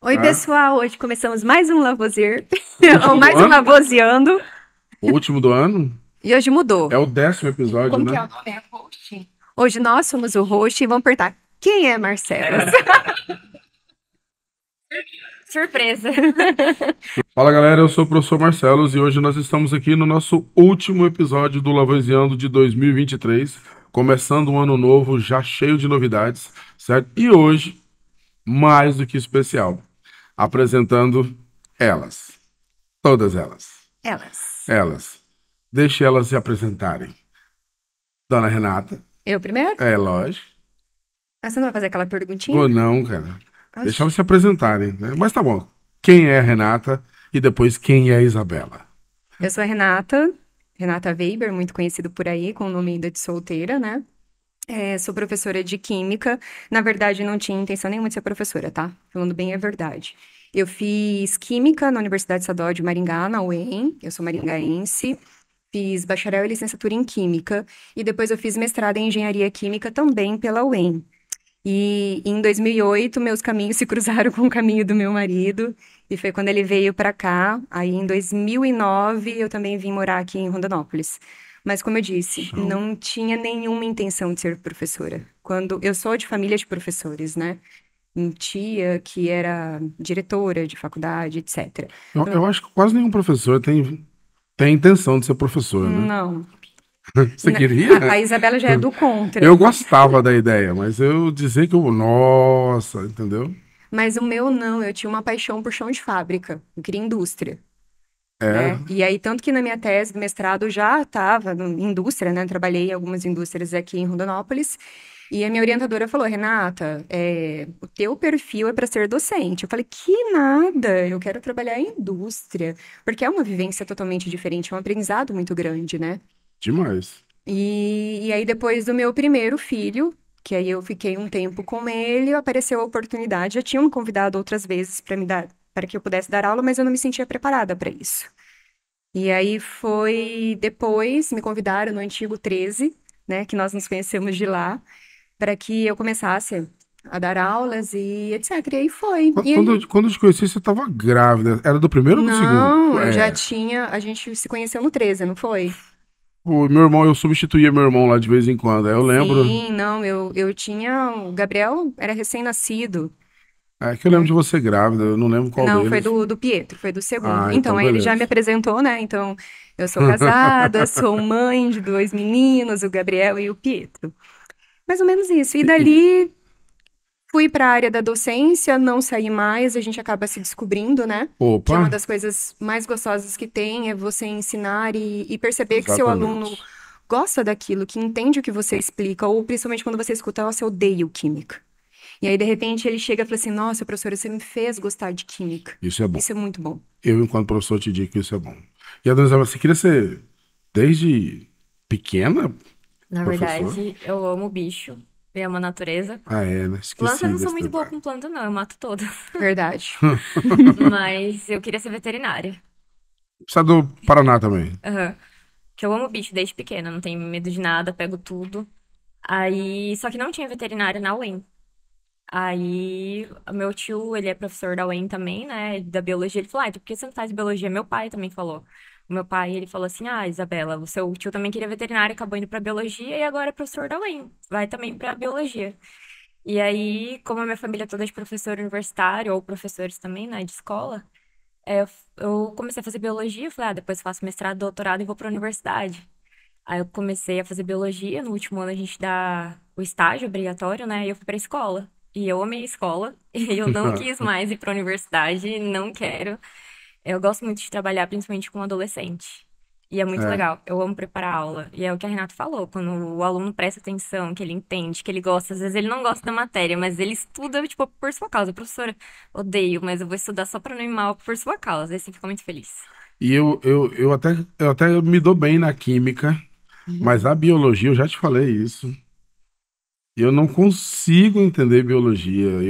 Oi, Tá? pessoal! Hoje começamos mais um Lavoisier, O ou último do mais um ano? Lavoisiando, O último do ano? e hoje mudou. É o 10º episódio, Como que né? é o nome? É host? Hoje nós somos o host e vamos perguntar quem é Marcelo? Surpresa! Fala galera, eu sou o professor Marcelos e hoje nós estamos aqui no nosso último episódio do Lavoisiano de 2023, começando um ano novo já cheio de novidades, certo? E hoje, mais do que especial, apresentando elas, todas elas, Elas. elas. Deixe elas se apresentarem. Dona Renata, Eu primeiro? é lógico. Ah, você não vai fazer aquela perguntinha? Vou não, cara. Deixa elas Oxi. se apresentarem, né? Mas tá bom. Quem é a Renata e depois quem é a Isabela? Eu sou a Renata, Renata Weber, muito conhecido por aí, com o nome ainda de solteira, né? Sou professora de Química. Na verdade, não tinha intenção nenhuma de ser professora, tá? Falando bem a verdade. Eu fiz Química na Universidade Estadual de Maringá, na UEM. Eu sou maringaense. Fiz bacharel e licenciatura em Química. E depois eu fiz mestrado em Engenharia Química também pela UEM. E em 2008, meus caminhos se cruzaram com o caminho do meu marido. E foi quando ele veio para cá. Aí, em 2009, eu também vim morar aqui em Rondonópolis. Mas, como eu disse, Show. não tinha nenhuma intenção de ser professora. Quando eu sou de família de professores, né? Minha tia, que era diretora de faculdade, etc. Eu acho que quase nenhum professor tem intenção de ser professor, né? Não. Você A queria? Isabela já é do Eu contra. gostava da ideia, mas eu dizer que eu. Nossa, entendeu? Mas o meu não, eu tinha uma paixão por chão de fábrica. Eu queria indústria. É. Né? E aí, tanto que na minha tese do mestrado eu já estava em indústria, né? Trabalhei em algumas indústrias aqui em Rondonópolis. E a minha orientadora falou, Renata, o teu perfil é para ser docente. Eu falei, que nada, eu quero trabalhar em indústria. Porque é uma vivência totalmente diferente, é um aprendizado muito grande, né? Demais. E aí, depois do meu primeiro filho, que aí eu fiquei um tempo com ele, apareceu a oportunidade. Já tinham me convidado outras vezes para me dar, para que eu pudesse dar aula, mas eu não me sentia preparada para isso. E aí foi depois, me convidaram no antigo 13, né, que nós nos conhecemos de lá, para que eu começasse a dar aulas e etc. E aí foi. Qu- E Quando, aí, eu- quando eu te conheci, você tava grávida. Era do primeiro ou do segundo? não, eu já É. tinha, a gente se conheceu no 13, não foi? O meu irmão, eu substituía meu irmão lá de vez em quando. Aí eu lembro. Sim, não, eu tinha, o Gabriel era recém-nascido, É que eu lembro né? de você grávida, eu não lembro qual Não, foi deles. do Pietro, foi do segundo. Ah, Então, então aí ele já me beleza. apresentou, né? Então, eu sou casada, sou mãe de dois meninos, o Gabriel e o Pietro. Mais ou menos isso. E dali fui para a área da docência, não saí mais, a gente acaba se descobrindo, né? Que é Opa, uma das coisas mais gostosas que tem, é você ensinar e perceber que seu aluno exatamente. gosta daquilo, que entende o que você explica, ou principalmente quando você escuta, nossa, eu odeio química. E aí, de repente, ele chega e fala assim, nossa, professora, você me fez gostar de química. Isso é bom. Isso é muito bom. Eu, enquanto professor, te digo que isso é bom. E a dona Isabel, você queria ser, desde pequena, Na professor? verdade, eu amo bicho, eu amo a natureza. Ah, é, né? Planta, eu Esqueci não sou desse muito boa detalhe. com planta, não, eu mato todas. Verdade. Mas eu queria ser veterinária. Você é do Paraná também. Aham. Que eu amo bicho desde pequena, não tenho medo de nada, pego tudo. Aí, só que não tinha veterinária na UEM. Aí, o meu tio, ele é professor da UEM também, né, da biologia. Ele falou, ah, então por que você não faz biologia? Meu pai também falou. O meu pai, ele falou assim, ah, Isabela, o seu tio também queria veterinária, acabou indo pra biologia e agora é professor da UEM. Vai também pra biologia. E aí, como a minha família toda é de professor universitário, ou professores também, né, de escola, eu comecei a fazer biologia, falei, ah, depois faço mestrado, doutorado e vou pra universidade. Aí eu comecei a fazer biologia, no último ano a gente dá o estágio obrigatório, né, e eu fui pra escola. E eu amei a escola, e eu não quis mais ir pra universidade, não quero. Eu gosto muito de trabalhar, principalmente com adolescente. E é muito É. legal. Eu amo preparar aula. E é o que a Renata falou, quando o aluno presta atenção, que ele entende, que ele gosta, às vezes ele não gosta da matéria, mas ele estuda, tipo, por sua causa. Professora, odeio, mas eu vou estudar só pra não ir mal por sua causa. Aí você fica muito feliz. E eu até me dou bem na química, mas Uhum. a biologia, eu já te falei isso. Eu não consigo entender biologia.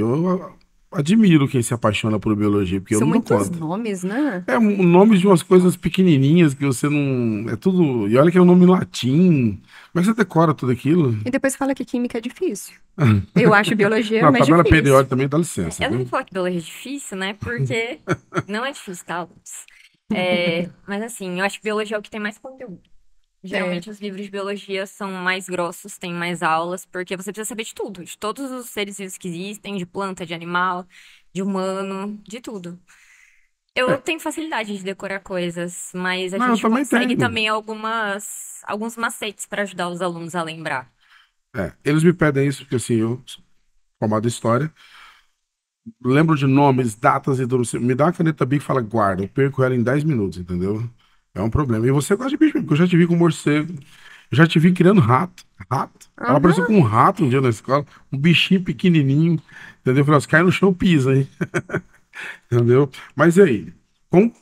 admiro quem se apaixona por biologia, porque eu São não dou muitos conta. nomes, né? É um nome de umas coisas pequenininhas que você não. É tudo. E olha que é um nome em latim. Como é que você decora tudo aquilo? E depois fala que química é difícil. Eu acho biologia Na mais tabela difícil. periódica também dá licença, Eu não vou viu? falar que biologia é difícil, né? Porque não é difícil, tá, alunos? Mas assim, eu acho que biologia é o que tem mais conteúdo. É, Geralmente os livros de biologia são mais grossos, têm mais aulas, porque você precisa saber de tudo, de todos os seres vivos que existem, de planta, de animal, de humano, de tudo. Eu É. tenho facilidade de decorar coisas, mas a Não, eu gente também consegue tenho. também alguns macetes para ajudar os alunos a lembrar. É, eles me pedem isso porque assim, eu sou formado em história, lembro de nomes, datas e tudo. Você me dá uma caneta Bic e fala, guarda, eu perco ela em 10 minutos, entendeu? É um problema. E você gosta de bicho mesmo, porque eu já te vi com morcego, eu já te vi criando rato. Rato. Ela apareceu aham. com um rato um dia na escola, um bichinho pequenininho, entendeu? Eu falei, se cai no chão, pisa, hein? Entendeu? Mas e aí?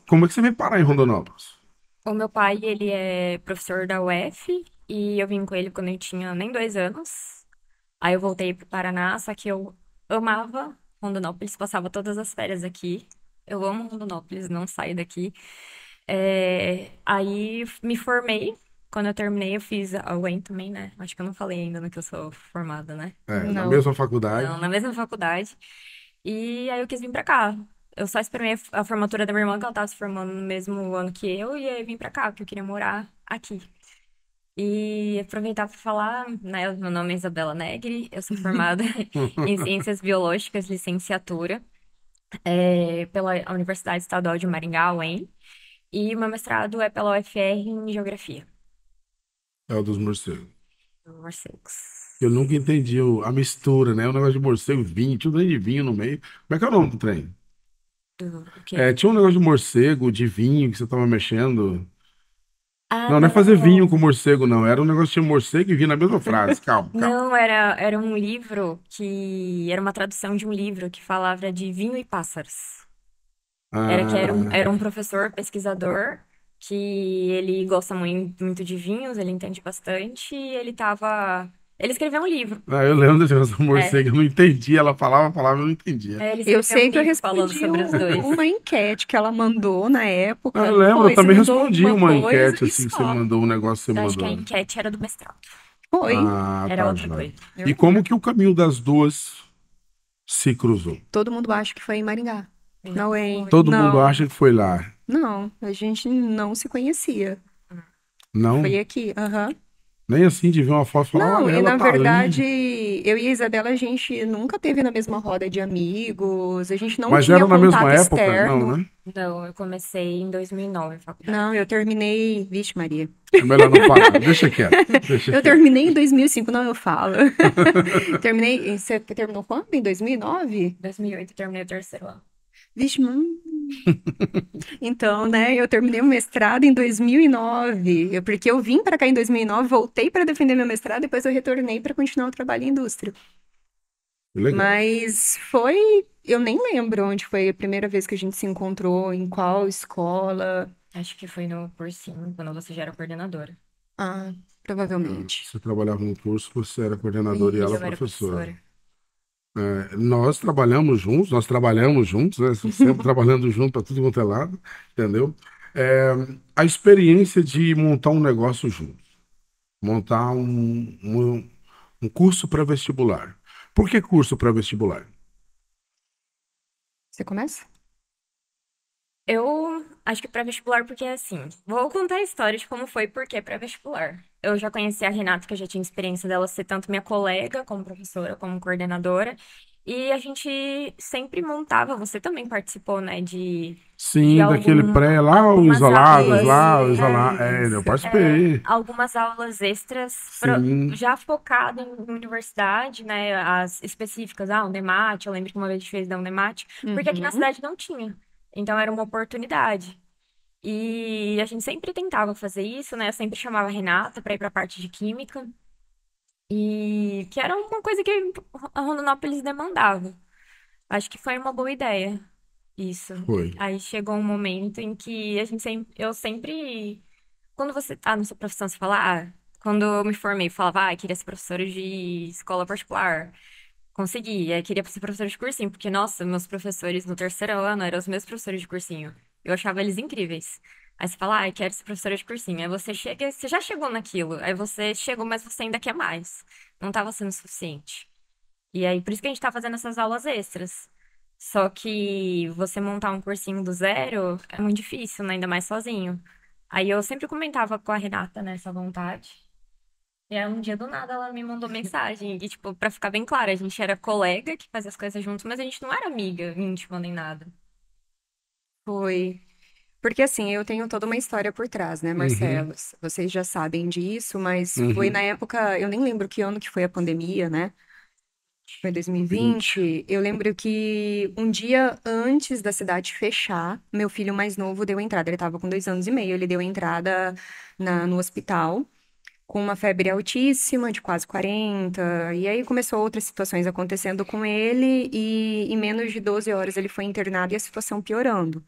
Como é que você veio parar em Rondonópolis? O meu pai, ele é professor da UF e eu vim com ele quando eu tinha nem 2 anos. Aí eu voltei pro Paraná, só que eu amava Rondonópolis, passava todas as férias aqui. Eu amo Rondonópolis, não saio daqui. Aí me formei. Quando eu terminei, eu fiz a UEM também, né? Acho que eu não falei ainda no que eu sou formada, né? É, na Não. mesma faculdade. Não, na mesma faculdade. E aí eu quis vir pra cá. Eu só esperei a formatura da minha irmã, que ela tava se formando no mesmo ano que eu, e aí eu vim pra cá, porque eu queria morar aqui. E aproveitar para falar, né? Meu nome é Isabela Negri, eu sou formada em Ciências Biológicas, licenciatura, pela Universidade Estadual de Maringá, UEM, e o meu mestrado é pela UFR em Geografia, É o dos morcegos. morcegos. Eu nunca entendi a mistura, né? O negócio de morcego, vinho, tudo aí de vinho no meio. Como é que é o nome do trem? O quê? É, tinha um negócio de morcego, de vinho que você tava mexendo. Ah, Não, não é fazer vinho não. com morcego, não. Era um negócio de tinha morcego e vinho na mesma frase. Calma, calma. Não, era um livro que... Era uma tradução de um livro que falava de vinho e pássaros. Era um Ah, professor pesquisador que ele gosta muito de vinhos, ele entende bastante, e ele tava. Ele escreveu um livro. eu lembro desse negócio do É, morcego, eu não entendia. Ela falava, eu não entendia. ele Eu escreveu um sei que eu livro falando respondi sobre os dois. uma enquete que ela mandou na Ah, época, eu não lembro, eu foi? Você também mandou respondi alguma uma coisa enquete e assim que você só. mandou, um negócio que você Eu acho que a mandou. enquete era do mestrado. Foi. Ah, Era tá, outra joia. coisa. E Eu como lembro. que o caminho das duas se cruzou? Todo mundo acha que foi em Maringá. Não Não, hein? foi. Todo mundo Não. acha que foi lá. Não, a gente não se conhecia. Não? Foi aqui, aham. Nem assim de ver uma foto e falar, Não, olha, e ela na tá verdade, ali. eu e a Isabela, a gente nunca teve na mesma roda de amigos, a gente não Mas tinha era na mesma contato época? Não, externo. né? Não, eu comecei em 2009 a faculdade. Não, eu terminei. Vixe, Maria. É melhor não falar. Deixa quieto. Deixa Eu quieto. terminei em 2005, não, eu falo. Terminei. Você terminou quando? Em 2009? 2008 eu terminei o terceiro ano. Vixe, então, né, eu terminei o mestrado em 2009, porque eu vim para cá em 2009, voltei para defender meu mestrado, depois eu retornei para continuar o trabalho em indústria. Legal. Mas foi, eu nem lembro onde foi a primeira vez que a gente se encontrou, em qual escola. Acho que foi no cursinho, quando você já era coordenadora. Ah, provavelmente. Você trabalhava no curso, você era coordenador e E ela eu era professora. professora. Nós trabalhamos juntos, né? Sempre trabalhando junto para tudo quanto é lado, entendeu? É, a experiência de montar um negócio junto, montar um curso pré-vestibular. Por que curso pré-vestibular? Você começa? Eu acho que pré-vestibular, porque assim, vou contar a história de como foi e por que pré-vestibular. Eu já conheci a Renata, que eu já tinha experiência dela ser tanto minha colega, como professora, como coordenadora. E a gente sempre montava, você também participou, né, de Sim, daquele pré lá, o algumas isolados lá, o aulas. isolar. É, eu Isso. participei. Algumas aulas extras Sim. já focado em universidade, né? As específicas, o Unemat, eu lembro que uma vez a gente fez da Unemat, porque aqui na Uhum. cidade não tinha. Então era uma oportunidade. E a gente sempre tentava fazer isso, né? Eu sempre chamava a Renata para ir para a parte de química, e que era uma coisa que a Rondonópolis demandava. Acho que foi uma boa ideia, isso. Foi. Aí chegou um momento em que eu sempre quando você tá na sua profissão, você fala, quando eu me formei, eu falava, queria ser professora de escola particular. Consegui. Eu queria ser professora de cursinho, porque, nossa, meus professores no terceiro ano eram os meus professores de cursinho. Eu achava eles incríveis. Aí você fala, ah, eu quero ser professora de cursinho. Aí você chega, você já chegou naquilo. Aí você chegou, mas você ainda quer mais. Não estava sendo suficiente. E aí, por isso que a gente tá fazendo essas aulas extras. Só que você montar um cursinho do zero é muito difícil, né? Ainda mais sozinho. Aí eu sempre comentava com a Renata, né, essa vontade. E aí um dia do nada ela me mandou mensagem. E, tipo, pra ficar bem claro, a gente era colega que fazia as coisas juntos, mas a gente não era amiga íntima nem nada. Foi. Porque assim, eu tenho toda uma história por trás, né, Uhum, Marcelo? Vocês já sabem disso, mas foi na uhum. época, eu nem lembro que ano que foi a pandemia, né? Foi 20. 2020. Eu lembro que um dia antes da cidade fechar, meu filho mais novo deu entrada. Ele estava com 2 anos e meio. Ele deu entrada no hospital com uma febre altíssima, de quase 40. E aí começou outras situações acontecendo com ele. E em menos de 12 horas ele foi internado e a situação piorando.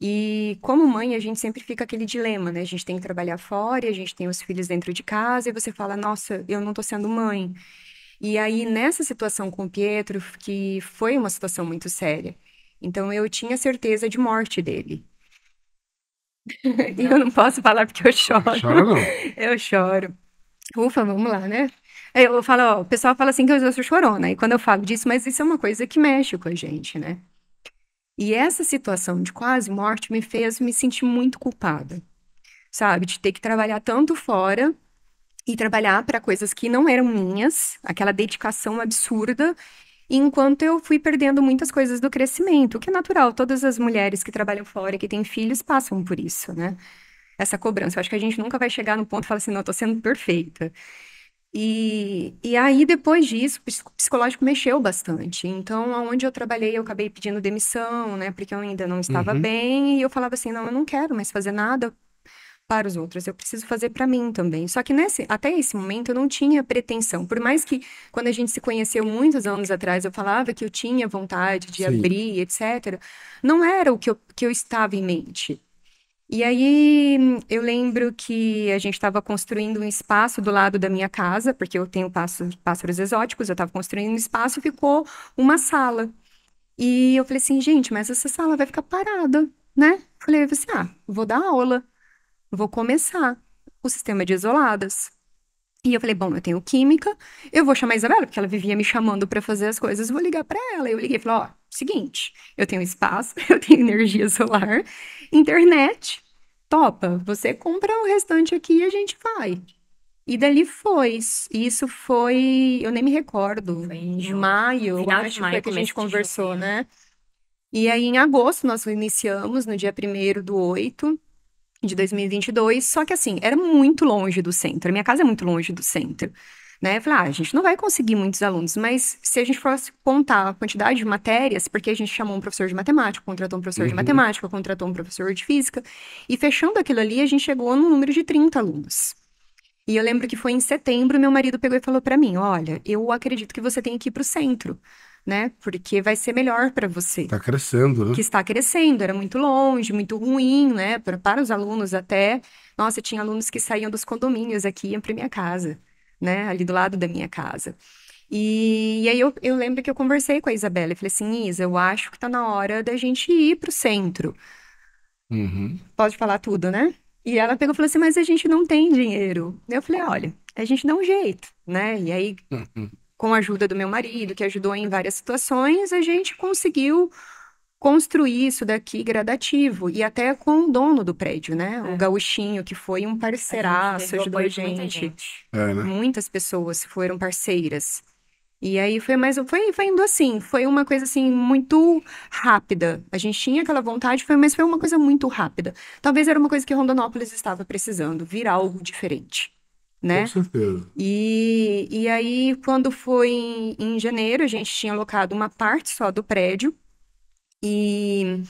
E como mãe, a gente sempre fica aquele dilema, né? A gente tem que trabalhar fora, e a gente tem os filhos dentro de casa, e você fala, nossa, eu não tô sendo mãe. E aí, nessa situação com o Pietro, que foi uma situação muito séria, então eu tinha certeza de morte dele. E eu Não. não posso falar porque eu choro. Chora não. Eu choro. Ufa, vamos lá, né? Aí eu falo, ó, o pessoal fala assim que eu sou chorona, e quando eu falo disso, mas isso é uma coisa que mexe com a gente, né? E essa situação de quase morte me fez me sentir muito culpada, sabe? De ter que trabalhar tanto fora e trabalhar para coisas que não eram minhas, aquela dedicação absurda, enquanto eu fui perdendo muitas coisas do crescimento, o que é natural, todas as mulheres que trabalham fora, que têm filhos, passam por isso, né? Essa cobrança. Eu acho que a gente nunca vai chegar no ponto e falar assim, não, eu tô sendo perfeita. E aí, depois disso, o psicológico mexeu bastante. Então, aonde eu trabalhei, eu acabei pedindo demissão, né? Porque eu ainda não estava Uhum. bem. E eu falava assim, não, eu não quero mais fazer nada para os outros, eu preciso fazer para mim também. Só que até esse momento eu não tinha pretensão. Por mais que quando a gente se conheceu muitos anos atrás, eu falava que eu tinha vontade de Sim. abrir, etc. Não era o que eu estava em mente. E aí eu lembro que a gente estava construindo um espaço do lado da minha casa, porque eu tenho pássaros exóticos, eu estava construindo um espaço e ficou uma sala. E eu falei assim, gente, mas essa sala vai ficar parada, né? Falei assim, vou dar aula. Vou começar o sistema de isoladas. E eu falei, bom, eu tenho química, eu vou chamar a Isabela, porque ela vivia me chamando para fazer as coisas, vou ligar para ela. Eu liguei e falei, ó, seguinte, eu tenho espaço, eu tenho energia solar, internet, topa, você compra o restante aqui e a gente vai. E dali foi, isso foi, eu nem me recordo, Foi em maio, eu final de acho, foi maio, que a gente começo de junho. conversou, né? E aí em agosto nós iniciamos, no dia 1º do 8 de 2022, só que assim, era muito longe do centro. A minha casa é muito longe do centro, né? Eu falei, a gente não vai conseguir muitos alunos, mas se a gente fosse contar a quantidade de matérias, porque a gente chamou um professor de matemática, contratou um professor de Uhum. matemática, contratou um professor de física, e fechando aquilo ali, a gente chegou no número de 30 alunos. E eu lembro que foi em setembro, meu marido pegou e falou para mim, olha, eu acredito que você tem que ir para o centro, né? Porque vai ser melhor para você Tá crescendo, que né? está crescendo, era muito longe, muito ruim, né? Para os alunos até. Nossa, tinha alunos que saíam dos condomínios aqui e iam para minha casa, né? Ali do lado da minha casa. E aí eu lembro que eu conversei com a Isabela e falei assim, Isa, eu acho que está na hora da gente ir para o centro. Uhum. Pode falar tudo, né? E ela pegou e falou assim, mas a gente não tem dinheiro. Eu falei, olha, a gente dá um jeito, né? E aí, Uhum. com a ajuda do meu marido, que ajudou em várias situações, a gente conseguiu construir isso daqui gradativo e até com o dono do prédio, né? O É, gauchinho, que foi um a gente parceiraço, teve o ajudou a apoio de muita gente. gente. É, né? Muitas pessoas foram parceiras. E aí foi mais, foi indo assim, foi uma coisa assim muito rápida. A gente tinha aquela vontade, mas foi uma coisa muito rápida. Talvez era uma coisa que Rondonópolis estava precisando, vir algo diferente, Com né? certeza. E aí, quando foi em janeiro, a gente tinha alocado uma parte só do prédio. E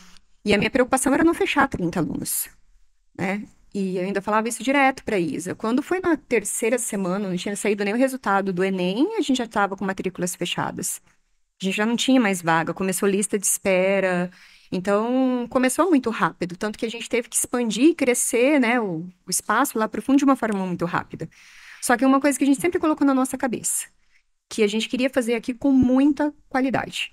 a minha preocupação era não fechar 30 alunos, né? E eu ainda falava isso direto para a Isa. Quando foi na terceira semana, não tinha saído nem o resultado do Enem, a gente já estava com matrículas fechadas. A gente já não tinha mais vaga, começou lista de espera. Então, começou muito rápido, tanto que a gente teve que expandir e crescer, né, o espaço lá para o fundo de uma forma muito rápida. Só que uma coisa que a gente sempre colocou na nossa cabeça, que a gente queria fazer aqui com muita qualidade.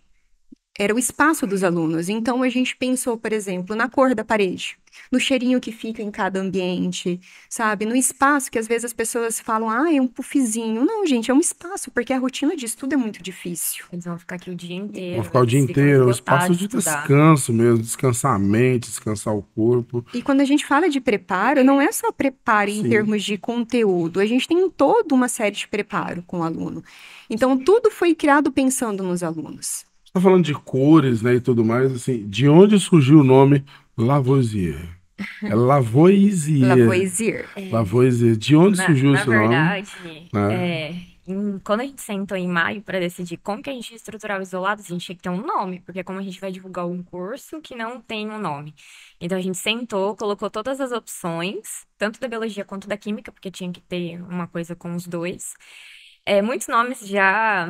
Era o espaço dos alunos. Então, a gente pensou, por exemplo, na cor da parede, no cheirinho que fica em cada ambiente, sabe? No espaço que às vezes as pessoas falam, ah, é um puffzinho. Não, gente, é um espaço, porque a rotina de estudo é muito difícil. Eles vão ficar aqui o dia Vão inteiro, ficar o dia eles ficam inteiro, o esgotados espaço de de estudar. descanso mesmo, descansar a mente, descansar o corpo. E quando a gente fala de preparo, não é só preparo em Sim. termos de conteúdo, a gente tem toda uma série de preparo com o aluno. Então, tudo foi criado pensando nos alunos. Você tá falando de cores, né, e tudo mais, assim, de onde surgiu o nome Lavoisier? É Lavoisier. Lavoisier. Lavoisier. De onde surgiu Na esse nome? verdade, Né? quando a gente sentou em maio para decidir como que a gente ia estruturar o Isolados, a gente tinha que ter um nome, porque como a gente vai divulgar um curso que não tem um nome. Então a gente sentou, colocou todas as opções, tanto da biologia quanto da química, porque tinha que ter uma coisa com os dois. Muitos nomes já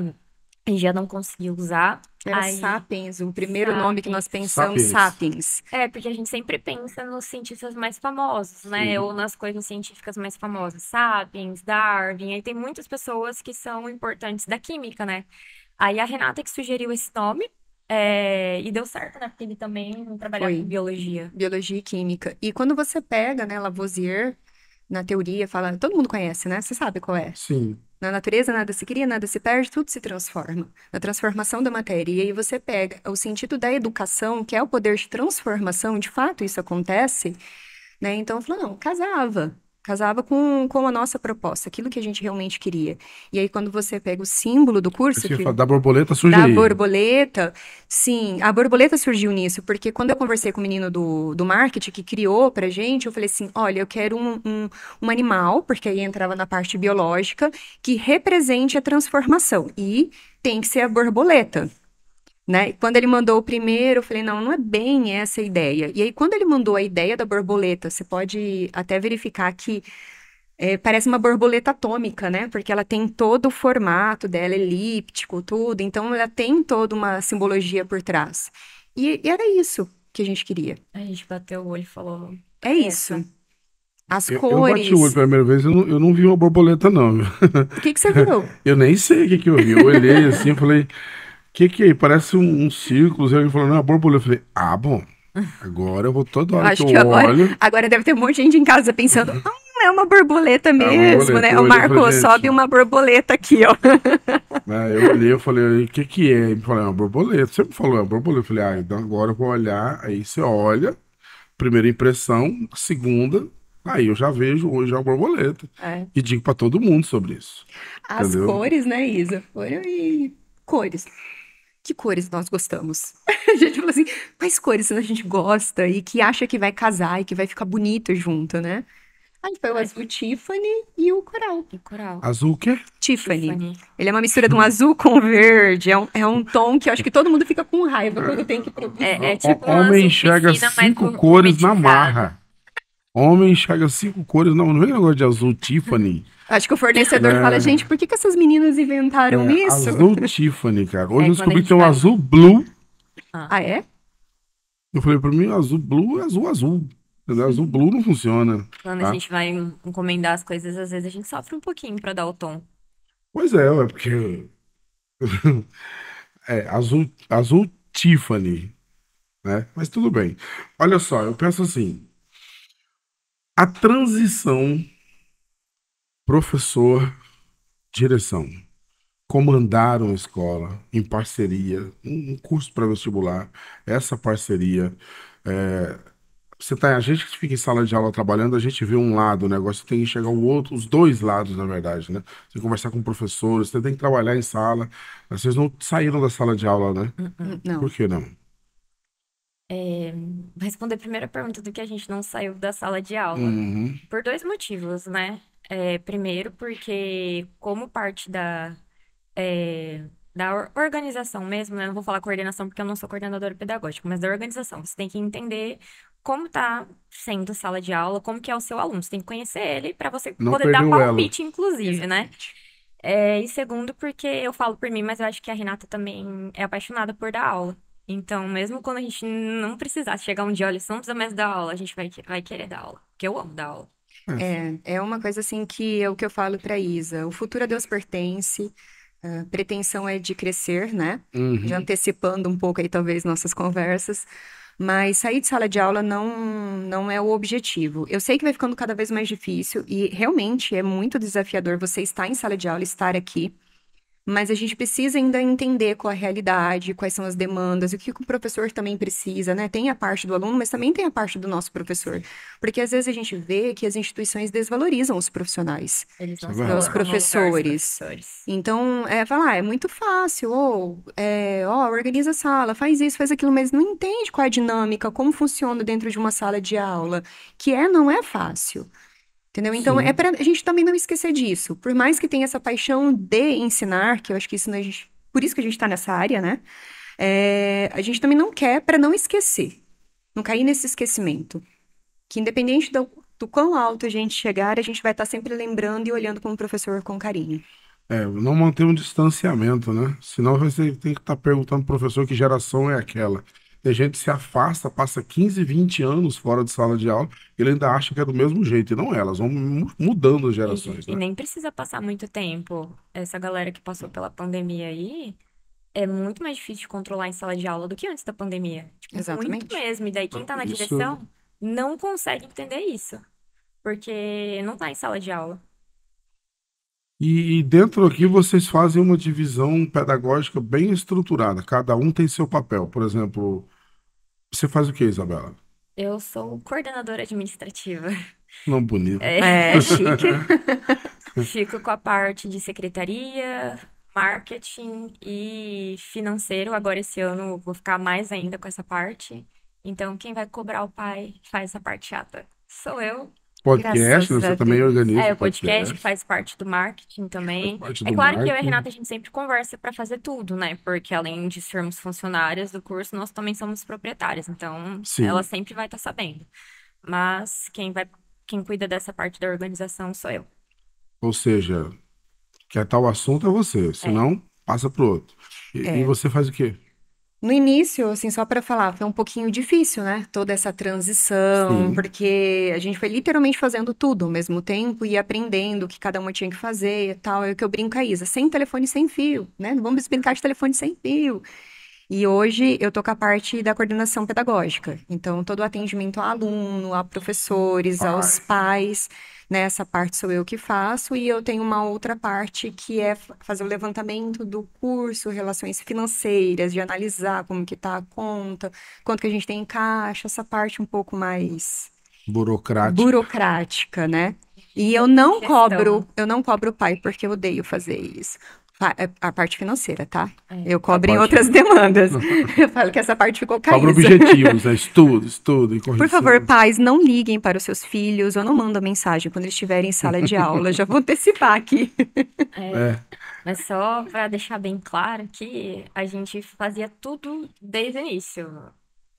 não consegui usar. Era Aí, Sapiens, o primeiro nome que nós Sapiens. pensamos, Sapiens. Sapiens. porque a gente sempre pensa nos cientistas mais famosos, né? Sim. Ou nas coisas científicas mais famosas. Sapiens, Darwin, aí tem muitas pessoas que são importantes da química, né? Aí a Renata que sugeriu esse nome, e deu certo, né? Porque ele também trabalhava Foi. com biologia. Biologia e química. E quando você pega, né, Lavoisier, na teoria, fala, todo mundo conhece, né? Você sabe qual é? Sim. Na natureza, nada se cria, nada se perde, tudo se transforma. Na transformação da matéria. E aí você pega o sentido da educação, que é o poder de transformação, de fato isso acontece, né? Então, eu falo, não, casava. Casava com a nossa proposta, aquilo que a gente realmente queria. E aí, quando você pega o símbolo do curso, Você que fala, da borboleta surge da aí. borboleta, sim, a borboleta surgiu nisso, porque quando eu conversei com o menino do marketing que criou pra gente, eu falei assim: olha, eu quero um animal, porque aí entrava na parte biológica, que represente a transformação. E tem que ser a borboleta. Né? Quando ele mandou o primeiro, eu falei, não, não é bem essa a ideia. E aí, quando ele mandou a ideia da borboleta, você pode até verificar que parece uma borboleta atômica, né? Porque ela tem todo o formato dela, elíptico, tudo. Então, ela tem toda uma simbologia por trás. E era isso que a gente queria. A gente bateu o olho e falou: É isso. As Eu bati o olho cores. pela primeira vez, eu não vi uma borboleta, não. Viu? O que que você viu? Eu nem sei o que eu vi. Eu olhei assim, falei, que é? Parece um círculo. Aí ele falou, não, é uma borboleta. Eu falei, ah, bom, agora eu vou toda Eu hora acho que que eu olho. agora deve ter um monte de gente em casa pensando, é uma borboleta É uma mesmo, borboleta. né? Eu O olhei e falei, Marco, gente, sobe uma borboleta aqui, ó. né, eu olhei, eu falei, o que é? Ele falou, é uma borboleta. Você me falou, é uma borboleta. Eu falei, ah, então agora eu vou olhar. Aí você olha, primeira impressão, segunda, aí eu já vejo hoje a borboleta. É. E digo pra todo mundo sobre isso. As Entendeu? cores, né, Isa? Foram e cores. Que cores nós gostamos? A gente falou assim, quais cores a gente gosta e que acha que vai casar e que vai ficar bonito junto, né? Aí foi o azul Tiffany e o coral. E coral. Azul o quê? Tiffany. Ele é uma mistura de um azul com verde. É um tom que eu acho que todo mundo fica com raiva quando tem que produzir. É tipo um Homem azul enxerga piscina, mas 5 cores na umidificado. marra. Homem enxerga 5 cores, não é negócio de azul Tiffany. Acho que o fornecedor É. fala, gente, por que essas meninas inventaram isso? Azul Tiffany, cara. Hoje eu Quando a descobri gente que tem um vai- azul blue. Ah, é? Eu falei, pra mim, azul blue é azul. Entendeu? Azul blue não funciona. Quando Tá? a gente vai encomendar as coisas, às vezes a gente sofre um pouquinho pra dar o tom. Pois é porque. Azul Tiffany, né? Mas tudo bem. Olha só, eu penso assim: a transição professor-direção comandaram a escola em parceria, um curso pré-vestibular, essa parceria. A gente que fica em sala de aula trabalhando, a gente vê um lado, o negócio tem que enxergar o outro, os dois lados, na verdade, né? Você tem que conversar com professores, você tem que trabalhar em sala. Vocês não saíram da sala de aula, né? Não. Por que não? Vou responder a primeira pergunta do que a gente não saiu da sala de aula. Uhum. Por dois motivos, né? Primeiro, porque como parte da organização mesmo, né? Não vou falar coordenação porque eu não sou coordenadora pedagógica, mas da organização. Você tem que entender como está sendo a sala de aula, como que é o seu aluno. Você tem que conhecer ele para você Não poder dar perder o elo. palpite, inclusive, né? E segundo, porque eu falo por mim, mas eu acho que a Renata também é apaixonada por dar aula. Então, mesmo quando a gente não precisar chegar um dia, olha, você não precisa mais dar aula, a gente vai querer dar aula. Porque eu amo dar aula. É uma coisa assim que é o que eu falo pra Isa. O futuro a Deus pertence. A pretensão é de crescer, né? Já Uhum. antecipando um pouco aí, talvez, nossas conversas. Mas sair de sala de aula não é o objetivo. Eu sei que vai ficando cada vez mais difícil e realmente é muito desafiador você estar em sala de aula, estar aqui. Mas a gente precisa ainda entender qual a realidade, quais são as demandas, o que o professor também precisa, né? Tem a parte do aluno, mas também tem a parte do nosso professor. Porque às vezes a gente vê que as instituições desvalorizam os profissionais, Eles Isso é não se os verdade. colocam no lugar dos professores. professores. Então, falar, é muito fácil, organiza a sala, faz isso, faz aquilo, mas não entende qual é a dinâmica, como funciona dentro de uma sala de aula, não é fácil. Entendeu? Então, é Sim. para a gente também não esquecer disso. Por mais que tenha essa paixão de ensinar, que eu acho que isso, né, por isso que a gente está nessa área, né? A gente também não quer para não esquecer, não cair nesse esquecimento. Que independente do quão alto a gente chegar, a gente vai estar sempre lembrando e olhando como professor com carinho. Não manter um distanciamento, né? Senão você tem que estar perguntando pro professor que geração é aquela. Tem gente que se afasta, passa 15, 20 anos fora de sala de aula, ele ainda acha que é do mesmo jeito. E não é, elas vão mudando as gerações, E né? nem precisa passar muito tempo. Essa galera que passou pela pandemia aí é muito mais difícil de controlar em sala de aula do que antes da pandemia. Tipo, muito Exatamente. mesmo. E daí quem tá na Isso. direção não consegue entender isso. Porque não tá em sala de aula. E dentro aqui vocês fazem uma divisão pedagógica bem estruturada. Cada um tem seu papel. Por exemplo, você faz o que, Isabela? Eu sou coordenadora administrativa. Não bonito. É, É chique. fico com a parte de secretaria, marketing e financeiro. Agora, esse ano, eu vou ficar mais ainda com essa parte. Então, quem vai cobrar o pai faz essa parte chata. Sou eu. Podcast, né? Graças a Você também Deus. organiza É, o o podcast que podcast, faz parte do marketing faz também. parte É do claro que eu e a marketing. Renata, a gente sempre conversa para fazer tudo, né? Porque além de sermos funcionárias do curso, nós também somos proprietárias. Então, ela Sim. sempre vai estar sabendo. Mas quem cuida dessa parte da organização sou eu. Ou seja, quer tal assunto é você, É. senão passa pro outro. E É. você faz o quê? No início, assim, só para falar, foi um pouquinho difícil, né? Toda essa transição, Sim, porque a gente foi literalmente fazendo tudo ao mesmo tempo e aprendendo o que cada uma tinha que fazer e tal. É o que eu brinco com a Isa, sem telefone sem fio, né? Não vamos brincar de telefone sem fio. E hoje eu tô com a parte da coordenação pedagógica. Então, todo o atendimento a aluno, a professores, aos pai. pais, né? Essa parte sou eu que faço. E eu tenho uma outra parte que é fazer o levantamento do curso, relações financeiras, de analisar como que tá a conta, quanto que a gente tem em caixa, essa parte um pouco mais Burocrática. burocrática, né? Um E pouco de gestão. eu não cobro o pai porque eu odeio fazer isso. A parte financeira, tá? É. Eu A cobro em parte. outras demandas. Eu falo que essa parte ficou com a Cobra Isa. objetivos, né? Estudo, estudo e Por favor, correção. pais, não liguem para os seus filhos ou não mandam mensagem quando eles estiverem em sala de aula. Já vou antecipar aqui. É. É, Mas só para deixar bem claro que a gente fazia tudo desde o início.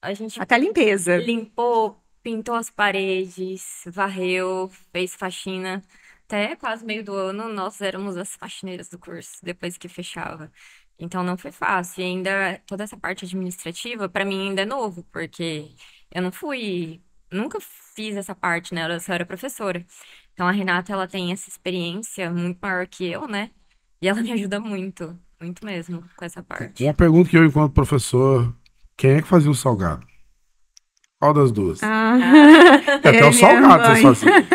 A gente Até a limpeza. limpou, pintou as paredes, varreu, fez faxina. Até quase meio do ano, nós éramos as faxineiras do curso, depois que fechava. Então não foi fácil. E ainda toda essa parte administrativa, para mim ainda é novo, porque eu não fui, nunca fiz essa parte, né? Eu só era professora. Então a Renata, ela tem essa experiência muito maior que eu, né? E ela me ajuda muito mesmo com essa uma parte. pergunta que eu, enquanto professor, quem é que fazia o salgado? Qual das duas? Ah, Ah, E até eu o e minha salgado vocês mãe. faziam.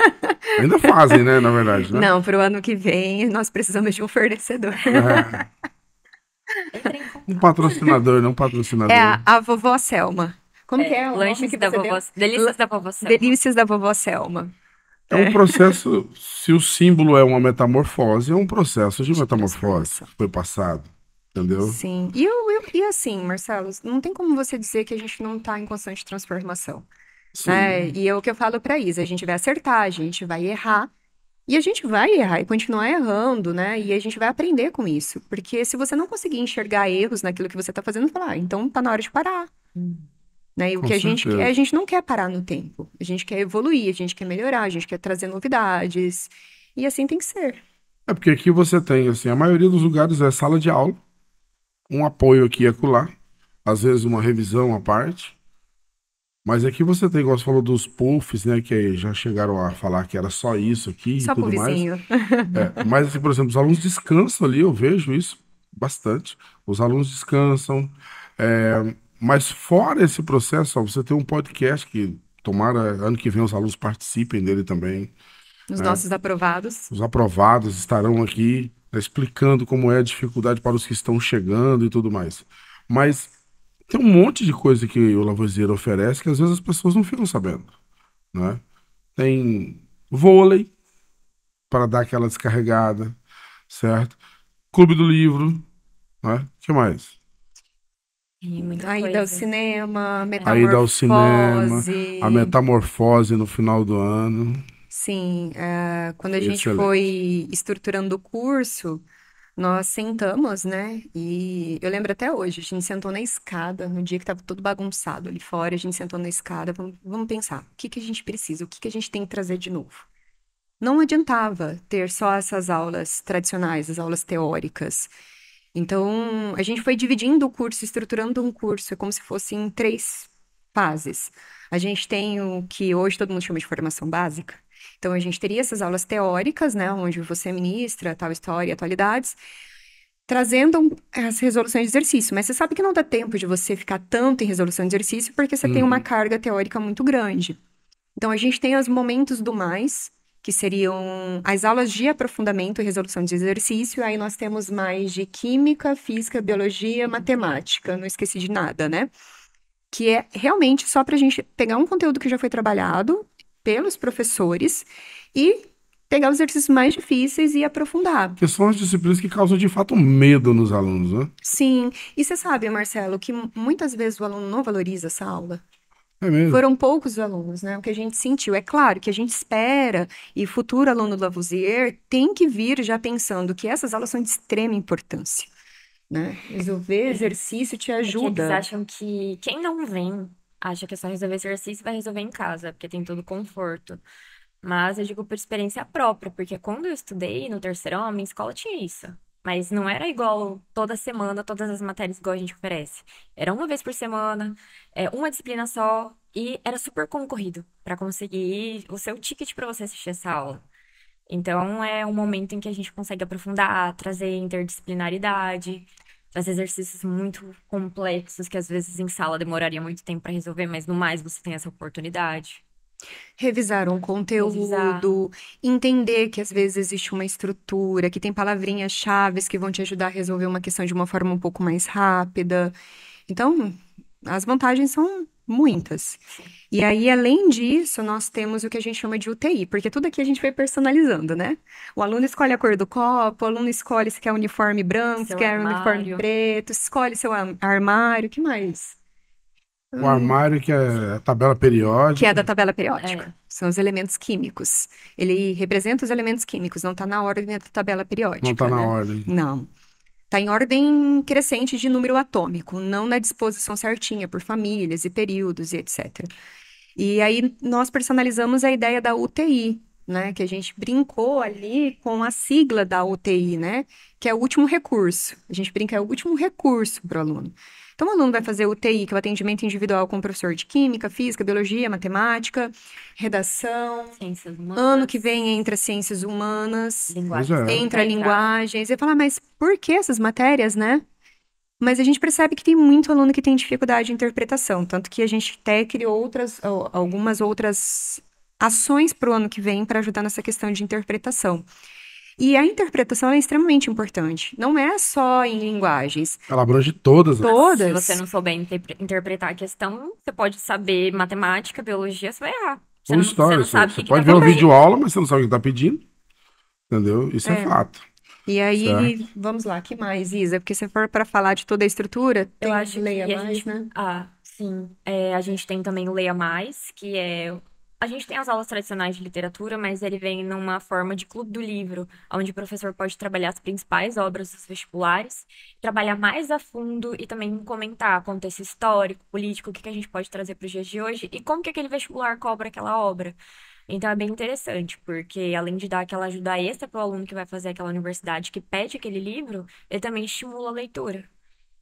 Ainda fazem, né? Na verdade, né? Não, para o ano que vem nós precisamos de um fornecedor. É, entrei em um contato. patrocinador, não um É patrocinador. a vovó Selma. Como que É, é o nome lanches que da você vovó, deu? delícias da vovó Selma. Delícias da vovó Selma. É um processo, se o símbolo é uma metamorfose, é um processo de De metamorfose transformação. que foi passado, entendeu? Sim. E assim, Marcelo, não tem como você dizer que a gente não está em constante transformação, né? Sim, E é o que eu falo para Isa, a gente vai acertar, a gente vai errar, e a gente vai errar e continuar errando, né? E a gente vai aprender com isso. Porque se você não conseguir enxergar erros naquilo que você está fazendo, falar, então tá na hora de parar. Hum. Né? E o com que a gente quer, a certeza. gente não quer parar no tempo. A gente quer evoluir, a gente quer melhorar, a gente quer trazer novidades. E assim tem que ser. É porque aqui você tem, assim, a maioria dos lugares é sala de aula, um apoio aqui e acolá, às vezes uma revisão à parte, Mas aqui você tem, igual você falou dos puffs, né? Que já chegaram a falar que era só isso aqui e Só pro tudo mais. vizinho. Mas, assim, por exemplo, os alunos descansam ali, eu vejo isso bastante. Os alunos descansam. Mas fora esse processo, ó, você tem um podcast que tomara ano que vem os alunos participem dele também, Os né? nossos aprovados. Os aprovados estarão aqui, né, explicando como é a dificuldade para os que estão chegando e tudo mais. Mas tem um monte de coisa que o Lavoisier oferece que às vezes as pessoas não ficam sabendo, né? Tem vôlei para dar aquela descarregada, certo? Clube do livro, né? O que mais? E muita A ida ao coisa. cinema, A ida ao cinema, a metamorfose. metamorfose no final do ano. Sim, quando a gente Excelente. foi estruturando o curso, nós sentamos, né? E eu lembro até hoje, a gente sentou na escada, no dia que estava tudo bagunçado ali fora, a gente sentou na escada, vamos pensar, o que que a gente precisa, o que que a gente tem que trazer de novo? Não adiantava ter só essas aulas tradicionais, as aulas teóricas. Então, a gente foi dividindo o curso, estruturando um curso, é como se fosse em três fases. A gente tem o que hoje todo mundo chama de formação básica. Então, a gente teria essas aulas teóricas, né, onde você ministra tal história e atualidades, trazendo as resoluções de exercício. Mas você sabe que não dá tempo de você ficar tanto em resolução de exercício, porque você tem uma Uhum. carga teórica muito grande. Então, a gente tem os momentos do mais, que seriam as aulas de aprofundamento e resolução de exercício. Aí nós temos mais de química, física, biologia, matemática. Não esqueci de nada, né? Que é realmente só para a gente pegar um conteúdo que já foi trabalhado pelos professores e pegar os exercícios mais difíceis e aprofundar. Que são as disciplinas que causam de fato medo nos alunos, né? Sim, e você sabe, Marcelo, que muitas vezes o aluno não valoriza essa aula. É mesmo. Foram poucos os alunos, né? O que a gente sentiu. É claro que a gente espera, e futuro aluno do Lavoisier tem que vir já pensando que essas aulas são de extrema importância, né? Resolver exercício te É que eles ajuda. acham que quem não vem acha que é só resolver exercício e vai resolver em casa, porque tem todo conforto. Mas eu digo por experiência própria, porque quando eu estudei no terceirão, a minha escola tinha isso. Mas não era igual toda semana, todas as matérias igual a gente oferece. Era uma vez por semana, uma disciplina só, e era super concorrido para conseguir o seu ticket para você assistir essa aula. Então é um momento em que a gente consegue aprofundar, trazer interdisciplinaridade, trazer exercícios muito complexos que às vezes em sala demoraria muito tempo para resolver, mas no mais você tem essa oportunidade. Revisar um Revisar. conteúdo, entender que às vezes existe uma estrutura, que tem palavrinhas-chaves que vão te ajudar a resolver uma questão de uma forma um pouco mais rápida. Então, as vantagens são muitas. E aí, além disso, nós temos o que a gente chama de UTI, porque tudo aqui a gente vai personalizando, né? O aluno escolhe a cor do copo, o aluno escolhe se quer uniforme branco, se Seu quer uniforme armário. preto, escolhe seu armário, o que mais? O Hum, armário, que é a tabela que é periódica, da tabela periódica. É, São os elementos químicos. Ele representa os elementos químicos, não está na ordem da tabela não está periódica, na né? ordem. Não. Está em ordem crescente de número atômico, não na disposição certinha por famílias e períodos e etc. E aí nós personalizamos a ideia da UTI, né? Que a gente brincou ali com a sigla da UTI, né? Que é o último recurso. A gente brinca, é o último recurso para o aluno. Então, o aluno vai fazer UTI, que é o atendimento individual com o professor de química, física, biologia, matemática, redação. ciências Ano que humanas, vem entra ciências humanas, Pois linguagens é. também entra vai entrar. linguagens. E fala, mas por que essas matérias, né? Mas a gente percebe que tem muito aluno que tem dificuldade de interpretação, tanto que a gente até criou algumas outras ações para o ano que vem para ajudar nessa questão de interpretação. E a interpretação é extremamente importante. Não é só em linguagens. Ela abrange todas as. Mas se você Todas. não souber interpretar a questão, você pode saber matemática, biologia, você vai errar. Você Ou não, você história. não sabe o Você que que tá pode ver um pedindo. vídeo aula, mas você não sabe o que está pedindo. Entendeu? Isso é É. fato. E aí, Certo? vamos lá, que mais, Isa? Porque se for para falar de toda a estrutura, Eu tem acho leia que a mais, gente. né? Ah, sim. A gente tem também o Leia Mais, que é. A gente tem as aulas tradicionais de literatura, mas ele vem numa forma de clube do livro, onde o professor pode trabalhar as principais obras dos vestibulares, trabalhar mais a fundo e também comentar contexto histórico, político, o que que a gente pode trazer para os dias de hoje e como que aquele vestibular cobra aquela obra. Então é bem interessante, porque além de dar aquela ajuda extra para o aluno que vai fazer aquela universidade que pede aquele livro, ele também estimula a leitura,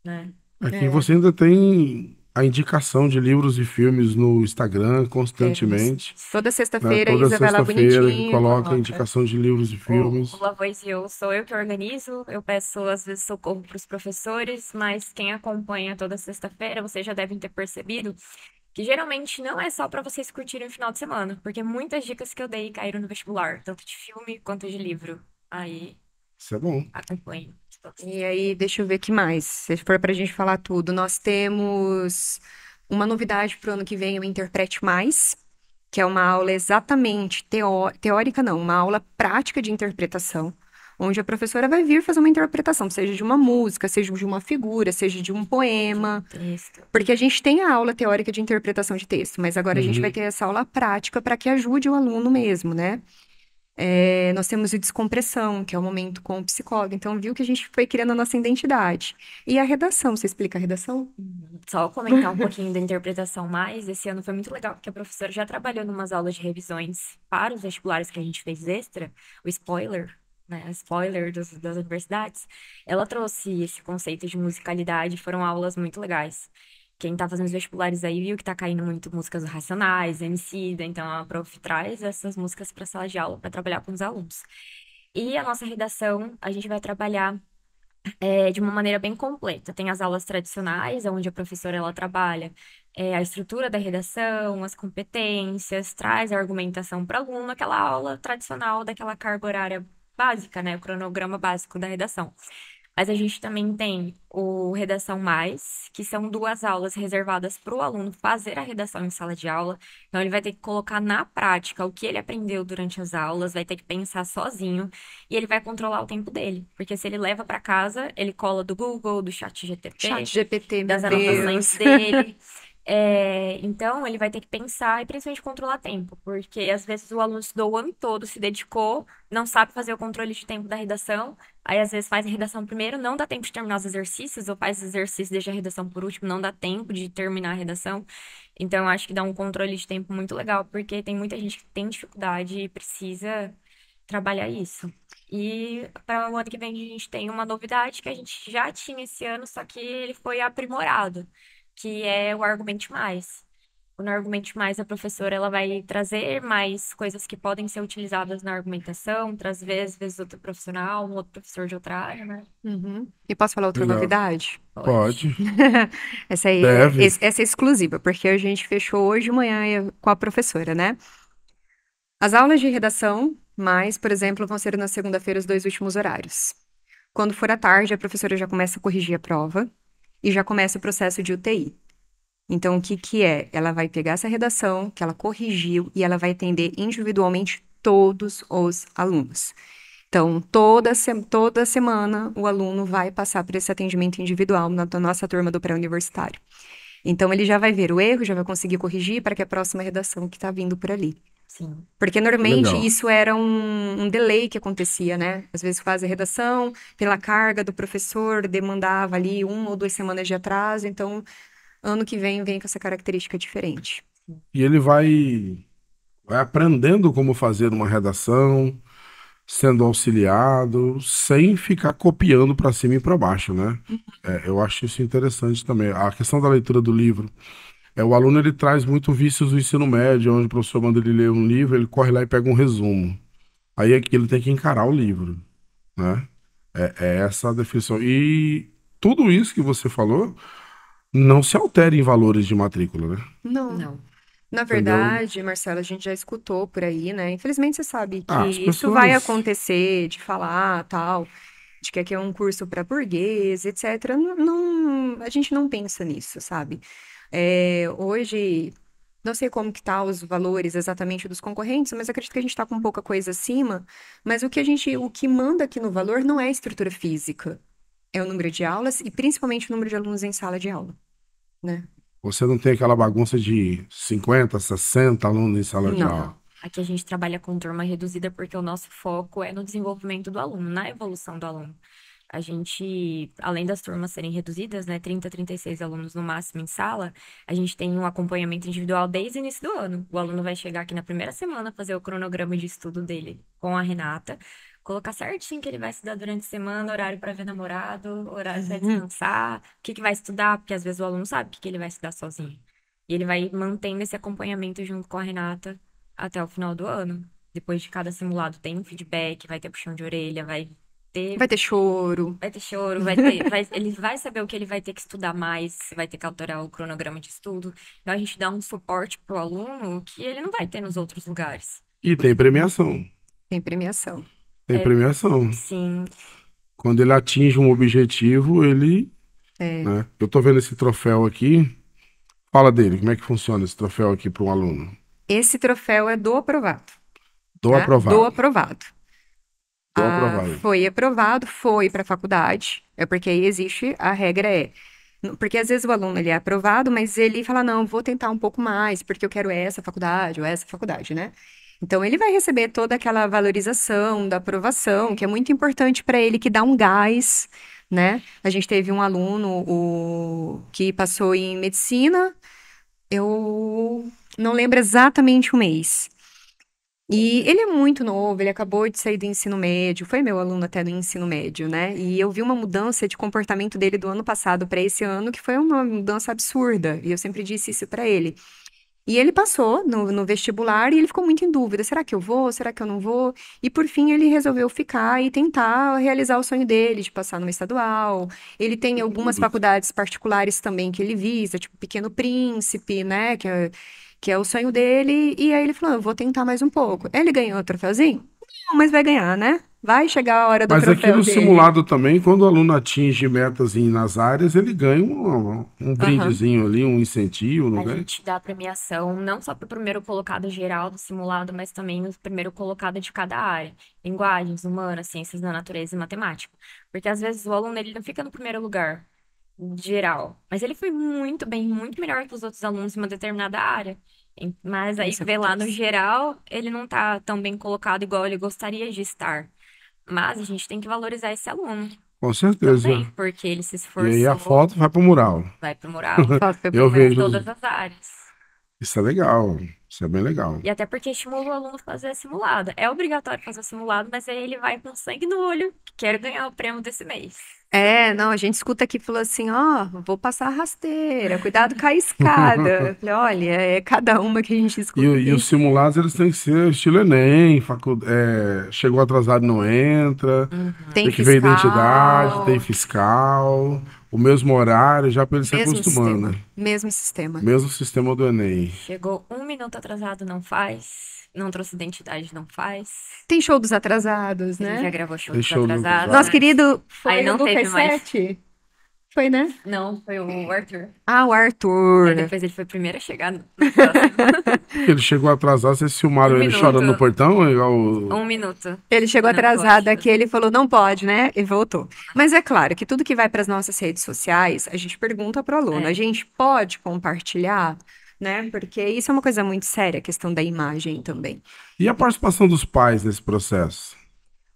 né? Aqui É. você ainda tem a indicação de livros e filmes no Instagram Temos. constantemente, Toda né? sexta-feira a Toda Isa vai lá sexta-feira que bonitinho, coloca a coloca. indicação de livros e O filmes. La Voz Eu sou eu que organizo, eu peço às vezes socorro para os professores, mas quem acompanha toda sexta-feira, vocês já devem ter percebido que geralmente não é só para vocês curtirem o final de semana, porque muitas dicas que eu dei caíram no vestibular, tanto de filme quanto de livro. Aí Isso é bom. acompanho. E aí, deixa eu ver o que mais. Se for pra gente falar tudo, nós temos uma novidade pro ano que vem, o Interprete Mais, que é uma aula exatamente teórica, não, uma aula prática de interpretação, onde a professora vai vir fazer uma interpretação, seja de uma música, seja de uma figura, seja de um poema. Texto. Porque a gente tem a aula teórica de interpretação de texto, mas agora a gente vai Uhum. ter essa aula prática para que ajude o aluno mesmo, né? Nós temos o descompressão, que é o momento com o psicólogo. Então, viu que a gente foi criando a nossa identidade. E a redação, você explica a redação? Só comentar um pouquinho da interpretação mais. Esse ano foi muito legal, porque a professora já trabalhou em umas aulas de revisões para os vestibulares que a gente fez extra, o spoiler, né? O spoiler das universidades. Ela trouxe esse conceito de musicalidade, foram aulas muito legais. Quem tá fazendo os vestibulares aí viu que tá caindo muito músicas do Racionais, Emicida, então a prof traz essas músicas para sala de aula para trabalhar com os alunos. E a nossa redação, a gente vai trabalhar de uma maneira bem completa. Tem as aulas tradicionais, onde a professora ela trabalha a estrutura da redação, as competências, traz a argumentação para o aluno, aquela aula tradicional daquela carga horária básica, né? O cronograma básico da redação. Mas a gente também tem o Redação Mais, que são duas aulas reservadas para o aluno fazer a redação em sala de aula. Então, ele vai ter que colocar na prática o que ele aprendeu durante as aulas, vai ter que pensar sozinho e ele vai controlar o tempo dele. Porque se ele leva para casa, ele cola do Google, do chat Chat GTP, GPT, meu das anotações Deus. dele. Então, ele vai ter que pensar e principalmente controlar tempo, porque às vezes o aluno estudou o ano todo, se dedicou, não sabe fazer o controle de tempo da redação, aí às vezes faz a redação primeiro, não dá tempo de terminar os exercícios, ou faz os exercícios e deixa a redação por último, não dá tempo de terminar a redação. Então, eu acho que dá um controle de tempo muito legal, porque tem muita gente que tem dificuldade e precisa trabalhar isso. E para o ano que vem a gente tem uma novidade que a gente já tinha esse ano, só que ele foi aprimorado, que é o Argumente Mais. No Argumente Mais, a professora ela vai trazer mais coisas que podem ser utilizadas na argumentação, trazer às vezes outro profissional, um outro professor de outra área, né? Uhum. E posso falar outra Legal. novidade? Pode. Pode. Essa aí Deve. essa é exclusiva, porque a gente fechou hoje de manhã com a professora, né? As aulas de redação, mais, por exemplo, vão ser na segunda-feira os dois últimos horários. Quando for à tarde, a professora já começa a corrigir a prova e já começa o processo de UTI. Então, o que que é? Ela vai pegar essa redação que ela corrigiu e ela vai atender individualmente todos os alunos. Então, toda semana, o aluno vai passar por esse atendimento individual na nossa turma do pré-universitário. Então, ele já vai ver o erro, já vai conseguir corrigir para que a próxima redação que está vindo por ali. Sim. Porque normalmente Legal. isso era um delay que acontecia, né? Às vezes faz a redação, pela carga do professor, demandava ali 1 ou 2 semanas de atraso, então ano que vem com essa característica diferente. E ele vai aprendendo como fazer uma redação, sendo auxiliado, sem ficar copiando para cima e para baixo, né? Eu acho isso interessante também. A questão da leitura do livro. O aluno ele traz muito vícios do ensino médio, onde o professor manda ele ler um livro, ele corre lá e pega um resumo. Aí aqui ele tem que encarar o livro, né? É essa a definição. E tudo isso que você falou não se altera em valores de matrícula, né? Não. Não. Na Entendeu? verdade, Marcela, a gente já escutou por aí, né? Infelizmente, você sabe que As isso vai pessoas. acontecer, de falar, tal, de que aqui é um curso para burguês, etc. A gente não pensa nisso, sabe? Hoje, não sei como que tá os valores exatamente dos concorrentes, mas acredito que a gente está com pouca coisa acima. Mas o que manda aqui no valor não é a estrutura física, é o número de aulas e principalmente o número de alunos em sala de aula, né? Você não tem aquela bagunça de 50, 60 alunos em sala de Não. aula. Não. Aqui a gente trabalha com turma reduzida porque o nosso foco é no desenvolvimento do aluno, na evolução do aluno. A gente, além das turmas serem reduzidas, né, 30, 36 alunos no máximo em sala, a gente tem um acompanhamento individual desde o início do ano. O aluno vai chegar aqui na primeira semana fazer o cronograma de estudo dele com a Renata, colocar certinho que ele vai estudar durante a semana, horário para ver namorado, horário para descansar, o que que vai estudar, porque às vezes o aluno sabe o que que ele vai estudar sozinho. E ele vai mantendo esse acompanhamento junto com a Renata até o final do ano. Depois de cada simulado tem um feedback, vai ter puxão de orelha, ter Vai ter choro. vai ter choro, ele vai saber o que ele vai ter que estudar mais, vai ter que alterar o cronograma de estudo. Então a gente dá um suporte pro aluno que ele não vai ter nos outros lugares. E tem premiação. Tem premiação. Tem premiação. Sim, Quando ele atinge um objetivo, ele, É. né? Eu tô vendo esse troféu aqui. Fala dele, como é que funciona esse troféu aqui para um aluno? Esse troféu é do aprovado, Do tá? aprovado. Do aprovado. Do aprovado. Foi aprovado, foi para a faculdade. É porque aí existe, a regra é. Porque às vezes o aluno ele é aprovado, mas ele fala, não, vou tentar um pouco mais, porque eu quero essa faculdade ou essa faculdade, né? Então ele vai receber toda aquela valorização da aprovação, que é muito importante para ele, que dá um gás, né? A gente teve um aluno que passou em medicina, eu não lembro exatamente o mês. E ele é muito novo, ele acabou de sair do ensino médio, foi meu aluno até do ensino médio, né? E eu vi uma mudança de comportamento dele do ano passado para esse ano, que foi uma mudança absurda. E eu sempre disse isso para ele. E ele passou no vestibular e ele ficou muito em dúvida: será que eu vou? Será que eu não vou? E por fim ele resolveu ficar e tentar realizar o sonho dele de passar numa estadual. Ele tem algumas faculdades particulares também que ele visa, tipo Pequeno Príncipe, né? Que é o sonho dele. E aí ele falou: eu vou tentar mais um pouco. Ele ganhou o troféuzinho? Não, mas vai ganhar, né? Vai chegar a hora do Mas aqui troféu no dele. simulado também, quando o aluno atinge metas nas áreas, ele ganha um brindezinho ali, um incentivo, não a ganha? gente dá premiação não só para o primeiro colocado geral do simulado, mas também no primeiro colocado de cada área. Linguagens, humanas, ciências da natureza e matemática. Porque às vezes o aluno ele não fica no primeiro lugar geral, mas ele foi muito bem, muito melhor que os outros alunos em uma determinada área. Mas aí Isso vê lá no acontece. geral, ele não tá tão bem colocado igual ele gostaria de estar. Mas a gente tem que valorizar esse aluno Com certeza. também, porque ele se E aí a esforçou, foto vai pro mural. vai pro mural, Só foi Eu em vejo. todas as áreas. Isso é legal. Isso é bem legal. E até porque estimula o aluno a fazer simulado. É obrigatório fazer simulado, mas aí ele vai com sangue no olho, que quero ganhar o prêmio desse mês. Não, a gente escuta aqui, falou assim, ó, vou passar a rasteira, cuidado com a escada. Eu falei, olha, é cada uma que a gente escuta E os aqui. simulados, eles têm que ser estilo Enem, chegou atrasado, não entra, Tem tem que ver identidade, fiscal, tem fiscal, o mesmo horário, já para ele se mesmo acostumando, sistema, né? mesmo sistema. Mesmo sistema do Enem. Chegou um minuto atrasado, não faz. Não trouxe identidade, não faz. Tem show dos atrasados, Ele já né? gravou show Tem dos show dos atrasados. atrasados. Nosso querido foi Aí não o Lucas teve mais. 7. Foi, né? Não, foi o Arthur. Ah, o Aí Arthur. depois ele foi o primeiro a chegar no próximo. Ele chegou atrasado, vocês filmaram Um ele chorando no minuto. portão, igual Um minuto. Ele chegou Não atrasado pode. aqui, ele falou, não pode, né? E voltou. Mas é claro que tudo que vai para as nossas redes sociais, a gente pergunta para o aluno, É. a gente pode compartilhar, né? Porque isso é uma coisa muito séria, a questão da imagem também. E a participação dos pais nesse processo?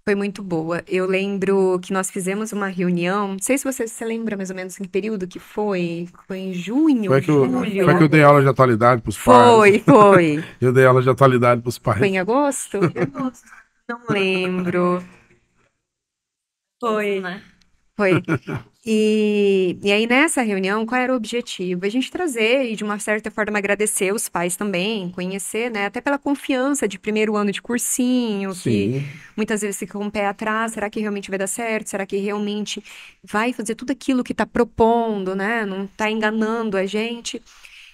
Foi muito boa. Eu lembro que nós fizemos uma reunião, não sei se você se lembra mais ou menos em que período que foi. Foi em junho, Foi que eu, julho. foi que eu dei aula de atualidade pros pais. Foi. Eu dei aula de atualidade pros pais. Foi em agosto? Não lembro. Foi. Né? Foi. E aí, nessa reunião, qual era o objetivo? A gente trazer e, de uma certa forma, agradecer os pais também, conhecer, né? Até pela confiança de primeiro ano de cursinho, que Sim. muitas vezes fica com o pé atrás. Será que realmente vai dar certo? Será que realmente vai fazer tudo aquilo que está propondo, né? Não está enganando a gente?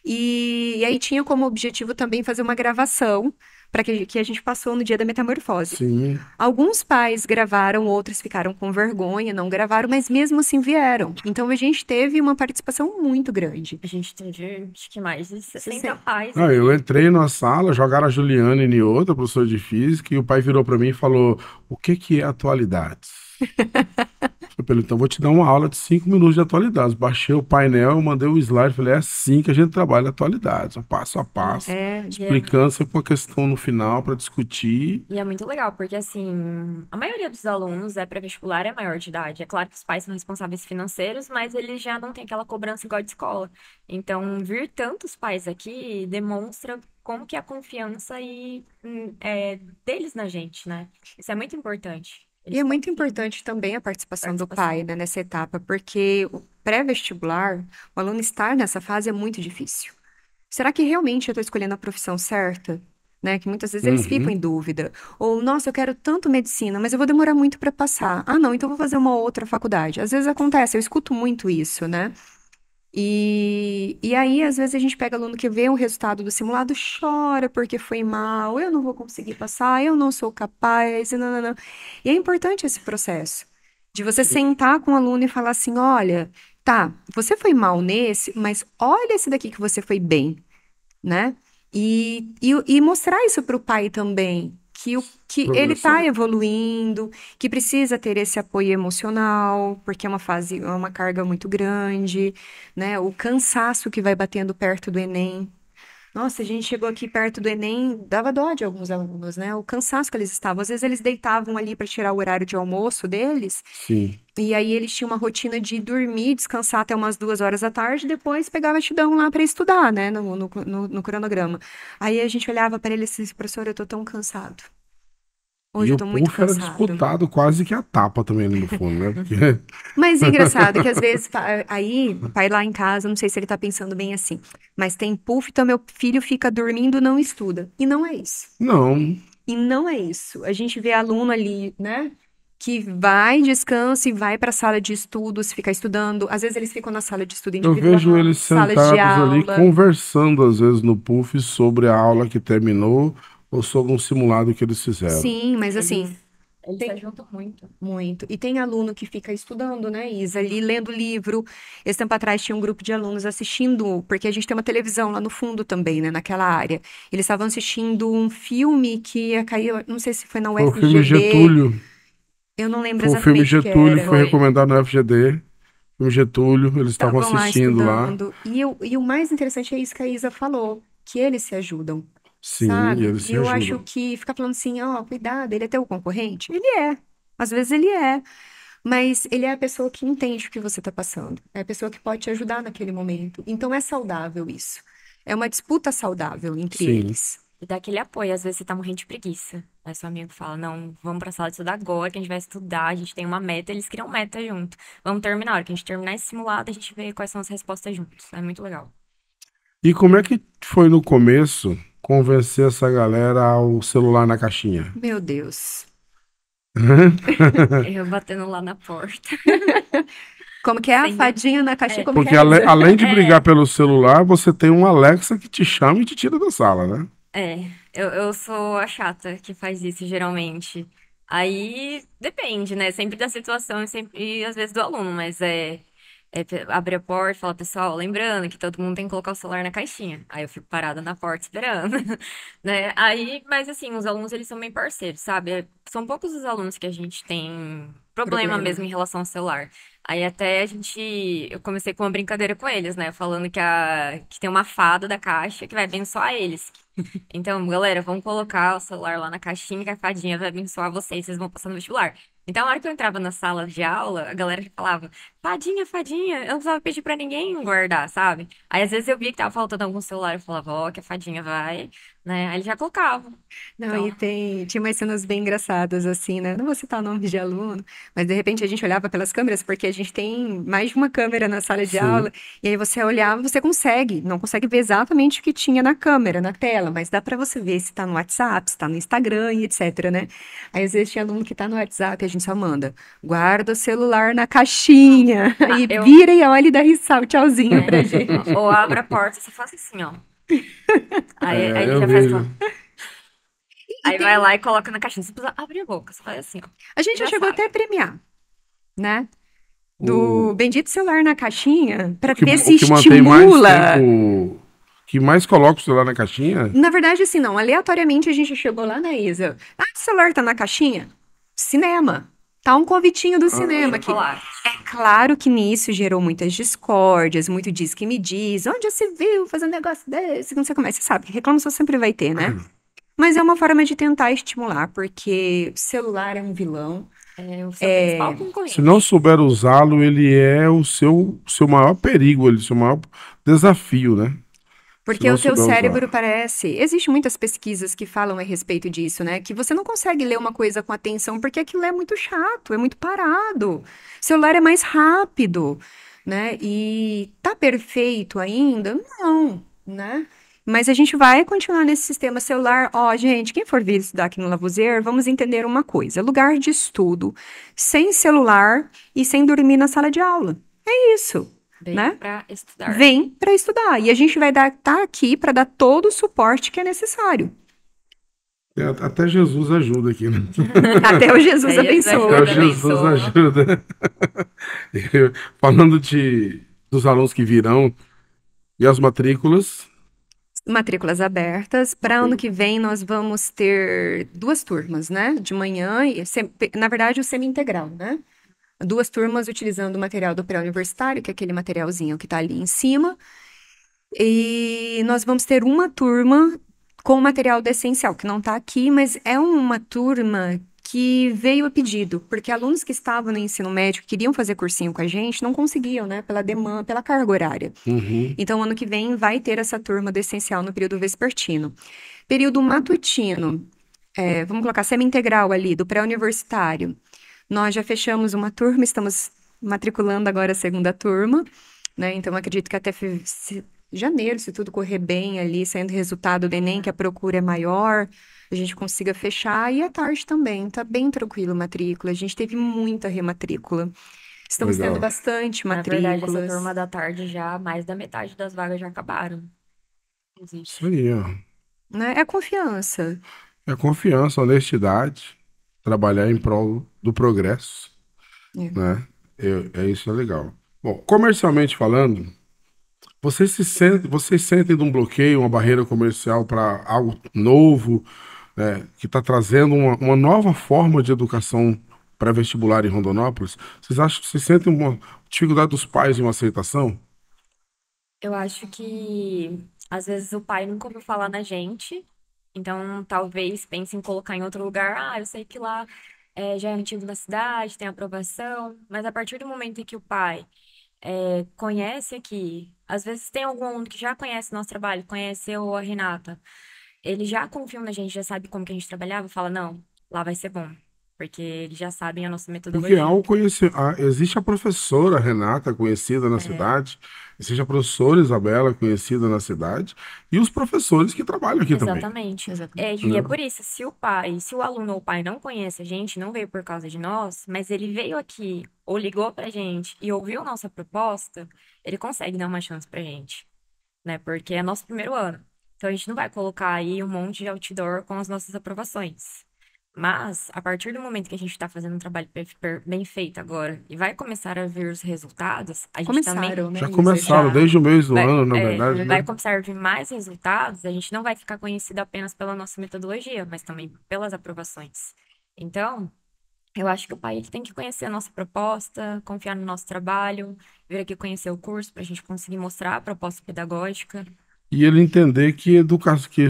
E aí tinha como objetivo também fazer uma gravação para que a gente passou no dia da metamorfose. Sim. Alguns pais gravaram, outros ficaram com vergonha, não gravaram, mas mesmo assim vieram. Então a gente teve uma participação muito grande. A gente teve, acho que mais de 60 60. pais. Não, eu entrei na sala, jogaram a Juliana e outra, professor de física, e o pai virou para mim e falou: o que que é atualidades? Eu falei, então vou te dar uma aula de 5 minutos de atualidades. Baixei o painel, mandei o slide, falei, é assim que a gente trabalha atualidades, passo a passo, explicando sempre uma questão no final para discutir. E é muito legal, porque assim, a maioria dos alunos é pré-vestibular, é maior de idade. É claro que os pais são responsáveis financeiros, mas eles já não têm aquela cobrança igual de escola. Então, vir tantos pais aqui demonstra como que é a confiança deles na gente, né? Isso é muito importante. E é muito importante também a participação do Participação. pai, né, nessa etapa, porque o pré-vestibular, o aluno estar nessa fase é muito difícil. Será que realmente eu estou escolhendo a profissão certa? Né? Que muitas vezes eles ficam Uhum. em dúvida. Ou, nossa, eu quero tanto medicina, mas eu vou demorar muito para passar. Ah, não, então eu vou fazer uma outra faculdade. Às vezes acontece, eu escuto muito isso, né? E aí, às vezes, a gente pega aluno que vê o resultado do simulado, chora porque foi mal, eu não vou conseguir passar, eu não sou capaz, e não, não, não. E é importante esse processo, de você sentar com o aluno e falar assim: olha, tá, você foi mal nesse, mas olha esse daqui que você foi bem, né? E mostrar isso para o pai também, que ele está Progressão. evoluindo, que precisa ter esse apoio emocional, porque é uma fase, é uma carga muito grande, né? O cansaço que vai batendo perto do Enem. Nossa, a gente chegou aqui perto do Enem, dava dó de alguns alunos, né? O cansaço que eles estavam. Às vezes eles deitavam ali para tirar o horário de almoço deles, Sim. e aí eles tinham uma rotina de dormir, descansar até umas 2 horas da tarde, depois pegava batidão lá para estudar, né, no cronograma. Aí a gente olhava para ele e disse: professor, eu tô tão cansado. E Hoje eu o tô muito puff era cansado. disputado quase que a tapa também ali no fundo, né? Porque... Mas é engraçado que às vezes, aí, o pai lá em casa, não sei se ele tá pensando bem assim, mas tem puff, então meu filho fica dormindo, não estuda. E não é isso. Não, E não é isso. A gente vê aluno ali, né? Que vai, descansa e vai para a sala de estudos, fica estudando. Às vezes eles ficam na sala de estudo eu vejo individual, eles salas de sentados ali aula. conversando às vezes no puff sobre a aula que terminou ou sobre um simulado que eles fizeram. Sim, mas Eles, assim, eles se tem ajudam muito. muito. E tem aluno que fica estudando, né, Isa, ali lendo livro. Esse tempo atrás tinha um grupo de alunos assistindo, porque a gente tem uma televisão lá no fundo também, né, naquela área. Eles estavam assistindo um filme que ia cair, não sei se foi na Foi o filme UFGD, Getúlio, eu não lembro foi o filme exatamente o que Getúlio, era. foi Foi. recomendado no FGD. Filme Getúlio, eles estavam Estavam lá assistindo lá. estudando. E o mais interessante é isso que a Isa falou, que eles se ajudam, Sim, sabe? eles E se eu acho ajudam. que ficar falando assim, ó, cuidado, ele é teu concorrente? Ele é. Às vezes ele é. Mas ele é a pessoa que entende o que você está passando. É a pessoa que pode te ajudar naquele momento. Então é saudável isso. É uma disputa saudável entre Sim. eles. E dá aquele apoio. Às vezes você tá morrendo de preguiça. Aí seu amigo fala, não, vamos pra sala de estudar agora, que a gente vai estudar, a gente tem uma meta, eles criam meta junto. Vamos terminar. A hora que a gente terminar esse simulado, a gente vê quais são as respostas juntos. É muito legal. E como é que foi no começo convencer essa galera ao celular na caixinha? Meu Deus. Eu batendo lá na porta. Como que é a Sem ver. fadinha na caixinha? É, Como que Porque é, Isa? além de brigar é, pelo celular, você tem um Alexa que te chama e te tira da sala, né? eu sou a chata que faz isso geralmente. Aí depende, né? Sempre da situação e às vezes do aluno, mas abre a porta e fala, pessoal, lembrando que todo mundo tem que colocar o celular na caixinha. Aí eu fico parada na porta esperando, né? Aí, mas assim, os alunos eles são bem parceiros, sabe? São poucos os alunos que a gente tem problema Problema. mesmo em relação ao celular. Aí até eu comecei com uma brincadeira com eles, né? Falando que tem uma fada da caixa que vai abençoar eles. Então, galera, vamos colocar o celular lá na caixinha que a fadinha vai abençoar vocês, vocês vão passar no vestibular. Então, na hora que eu entrava na sala de aula, a galera falava, fadinha, fadinha, eu não precisava pedir pra ninguém guardar, sabe? Aí, às vezes, eu via que tava faltando algum celular, eu falava, ó, que a fadinha vai, né? Aí eles já colocavam. Não, Então, e tinha umas cenas bem engraçadas, assim, né? Não vou citar nome de aluno, mas de repente a gente olhava pelas câmeras, porque a gente tem mais de uma câmera na sala de aula, Sim. e aí você olhava, você consegue, não consegue ver exatamente o que tinha na câmera, na tela, mas dá pra você ver se tá no WhatsApp, se tá no Instagram e etc, né? Aí às vezes tinha aluno que tá no WhatsApp e a gente só manda, guarda o celular na caixinha, aí eu, vira e olha e dá risal, tchauzinho pra gente. ou abre a porta, você faz assim, ó. Aí É, ele eu já faz, vejo. E aí vai tem, lá e coloca na caixinha, você precisa abrir a boca, você faz assim, ó. a gente já Já chegou até sabe. a premiar, né? O, Do bendito celular na caixinha para ver o se que mantém mais estimula. tempo, que mais coloca o celular na caixinha, Na verdade, assim, não. Aleatoriamente a gente chegou lá na Isa. Ah, o celular tá na caixinha? Cinema. Tá um convitinho do cinema aqui. Chocolate. É claro que nisso gerou muitas discórdias, muito diz que me diz. Onde já se viu fazer um negócio desse? Não sei como é. Você sabe que reclamação sempre vai ter, né? Mas é uma forma de tentar estimular, porque o celular é um vilão. É o seu principal se não concorrente. souber usá-lo, ele é o seu maior perigo, ele, o seu maior desafio, né? Porque não o teu souber cérebro usar. parece. Existem muitas pesquisas que falam a respeito disso, né? Que você não consegue ler uma coisa com atenção porque aquilo é muito chato, é muito parado. O celular é mais rápido, né? E tá perfeito ainda? Não, né? Mas a gente vai continuar nesse sistema celular. Ó, gente, quem for vir estudar aqui no Lavoisier, vamos entender uma coisa: lugar de estudo, sem celular e sem dormir na sala de aula. É isso, Veio né? pra estudar. Vem para estudar. E a gente vai tá aqui para dar todo o suporte que é necessário. Até Jesus ajuda aqui, né? Até o Jesus Aí Jesus Até o abençoa. ajuda, Jesus abençoa. ajuda. Falando dos alunos que virão e as matrículas. Matrículas abertas. Para ano que vem, nós vamos ter duas turmas, né? De manhã, na verdade, o semi-integral, né? Duas turmas utilizando o material do pré-universitário, que é aquele materialzinho que está ali em cima. E nós vamos ter uma turma com o material do essencial, que não está aqui, mas é uma turma que veio a pedido, porque alunos que estavam no ensino médio, que queriam fazer cursinho com a gente, não conseguiam, né? Pela demanda, pela carga horária. Uhum. Então, ano que vem vai ter essa turma do essencial no período vespertino. Período matutino, vamos colocar semi-integral ali, do pré-universitário. Nós já fechamos uma turma, estamos matriculando agora a segunda turma, né? Então, acredito que até janeiro, se tudo correr bem ali, saindo resultado do Enem, que a procura é maior, a gente consiga fechar. E à tarde também, tá bem tranquilo a matrícula. A gente teve muita rematrícula. Estamos tendo Legal. bastante Na verdade, essa matrículas, turma da tarde já, mais da metade das vagas já acabaram. Isso Existe. aí, ó. né? É confiança. É confiança, honestidade, trabalhar em prol do progresso, É. né? Isso é legal. Bom, comercialmente falando, vocês sentem de um bloqueio, uma barreira comercial para algo novo, né, que está trazendo uma nova forma de educação pré-vestibular em Rondonópolis? Vocês sentem uma dificuldade dos pais em uma aceitação? Eu acho que às vezes o pai nunca ouviu falar na gente, então talvez pense em colocar em outro lugar. Ah, eu sei que lá já é antigo na cidade, tem aprovação, mas a partir do momento em que o pai conhece aqui, às vezes tem algum aluno que já conhece nosso trabalho, conhece eu ou a Renata, ele já confia na gente, já sabe como que a gente trabalhava, fala, não, lá vai ser bom, porque eles já sabem a nossa Porque metodologia. existe a professora Renata, conhecida na É, cidade, existe a professora Isabela, conhecida na cidade, e os professores que trabalham aqui também, exatamente. E é né? por isso, se o aluno ou o pai não conhece a gente, não veio por causa de nós, mas ele veio aqui ou ligou pra gente e ouviu nossa proposta, ele consegue dar uma chance pra gente, né? Porque é nosso primeiro ano. Então a gente não vai colocar aí um monte de outdoor com as nossas aprovações. Mas, a partir do momento que a gente está fazendo um trabalho bem feito agora e vai começar a ver os resultados, a gente também Começaram, né, Já Isa? começaram Já. desde o mês do vai, ano, na verdade, vai né? começar a vir mais resultados, a gente não vai ficar conhecido apenas pela nossa metodologia, mas também pelas aprovações. Então, eu acho que o pai ele tem que conhecer a nossa proposta, confiar no nosso trabalho, vir aqui conhecer o curso para a gente conseguir mostrar a proposta pedagógica. E ele entender que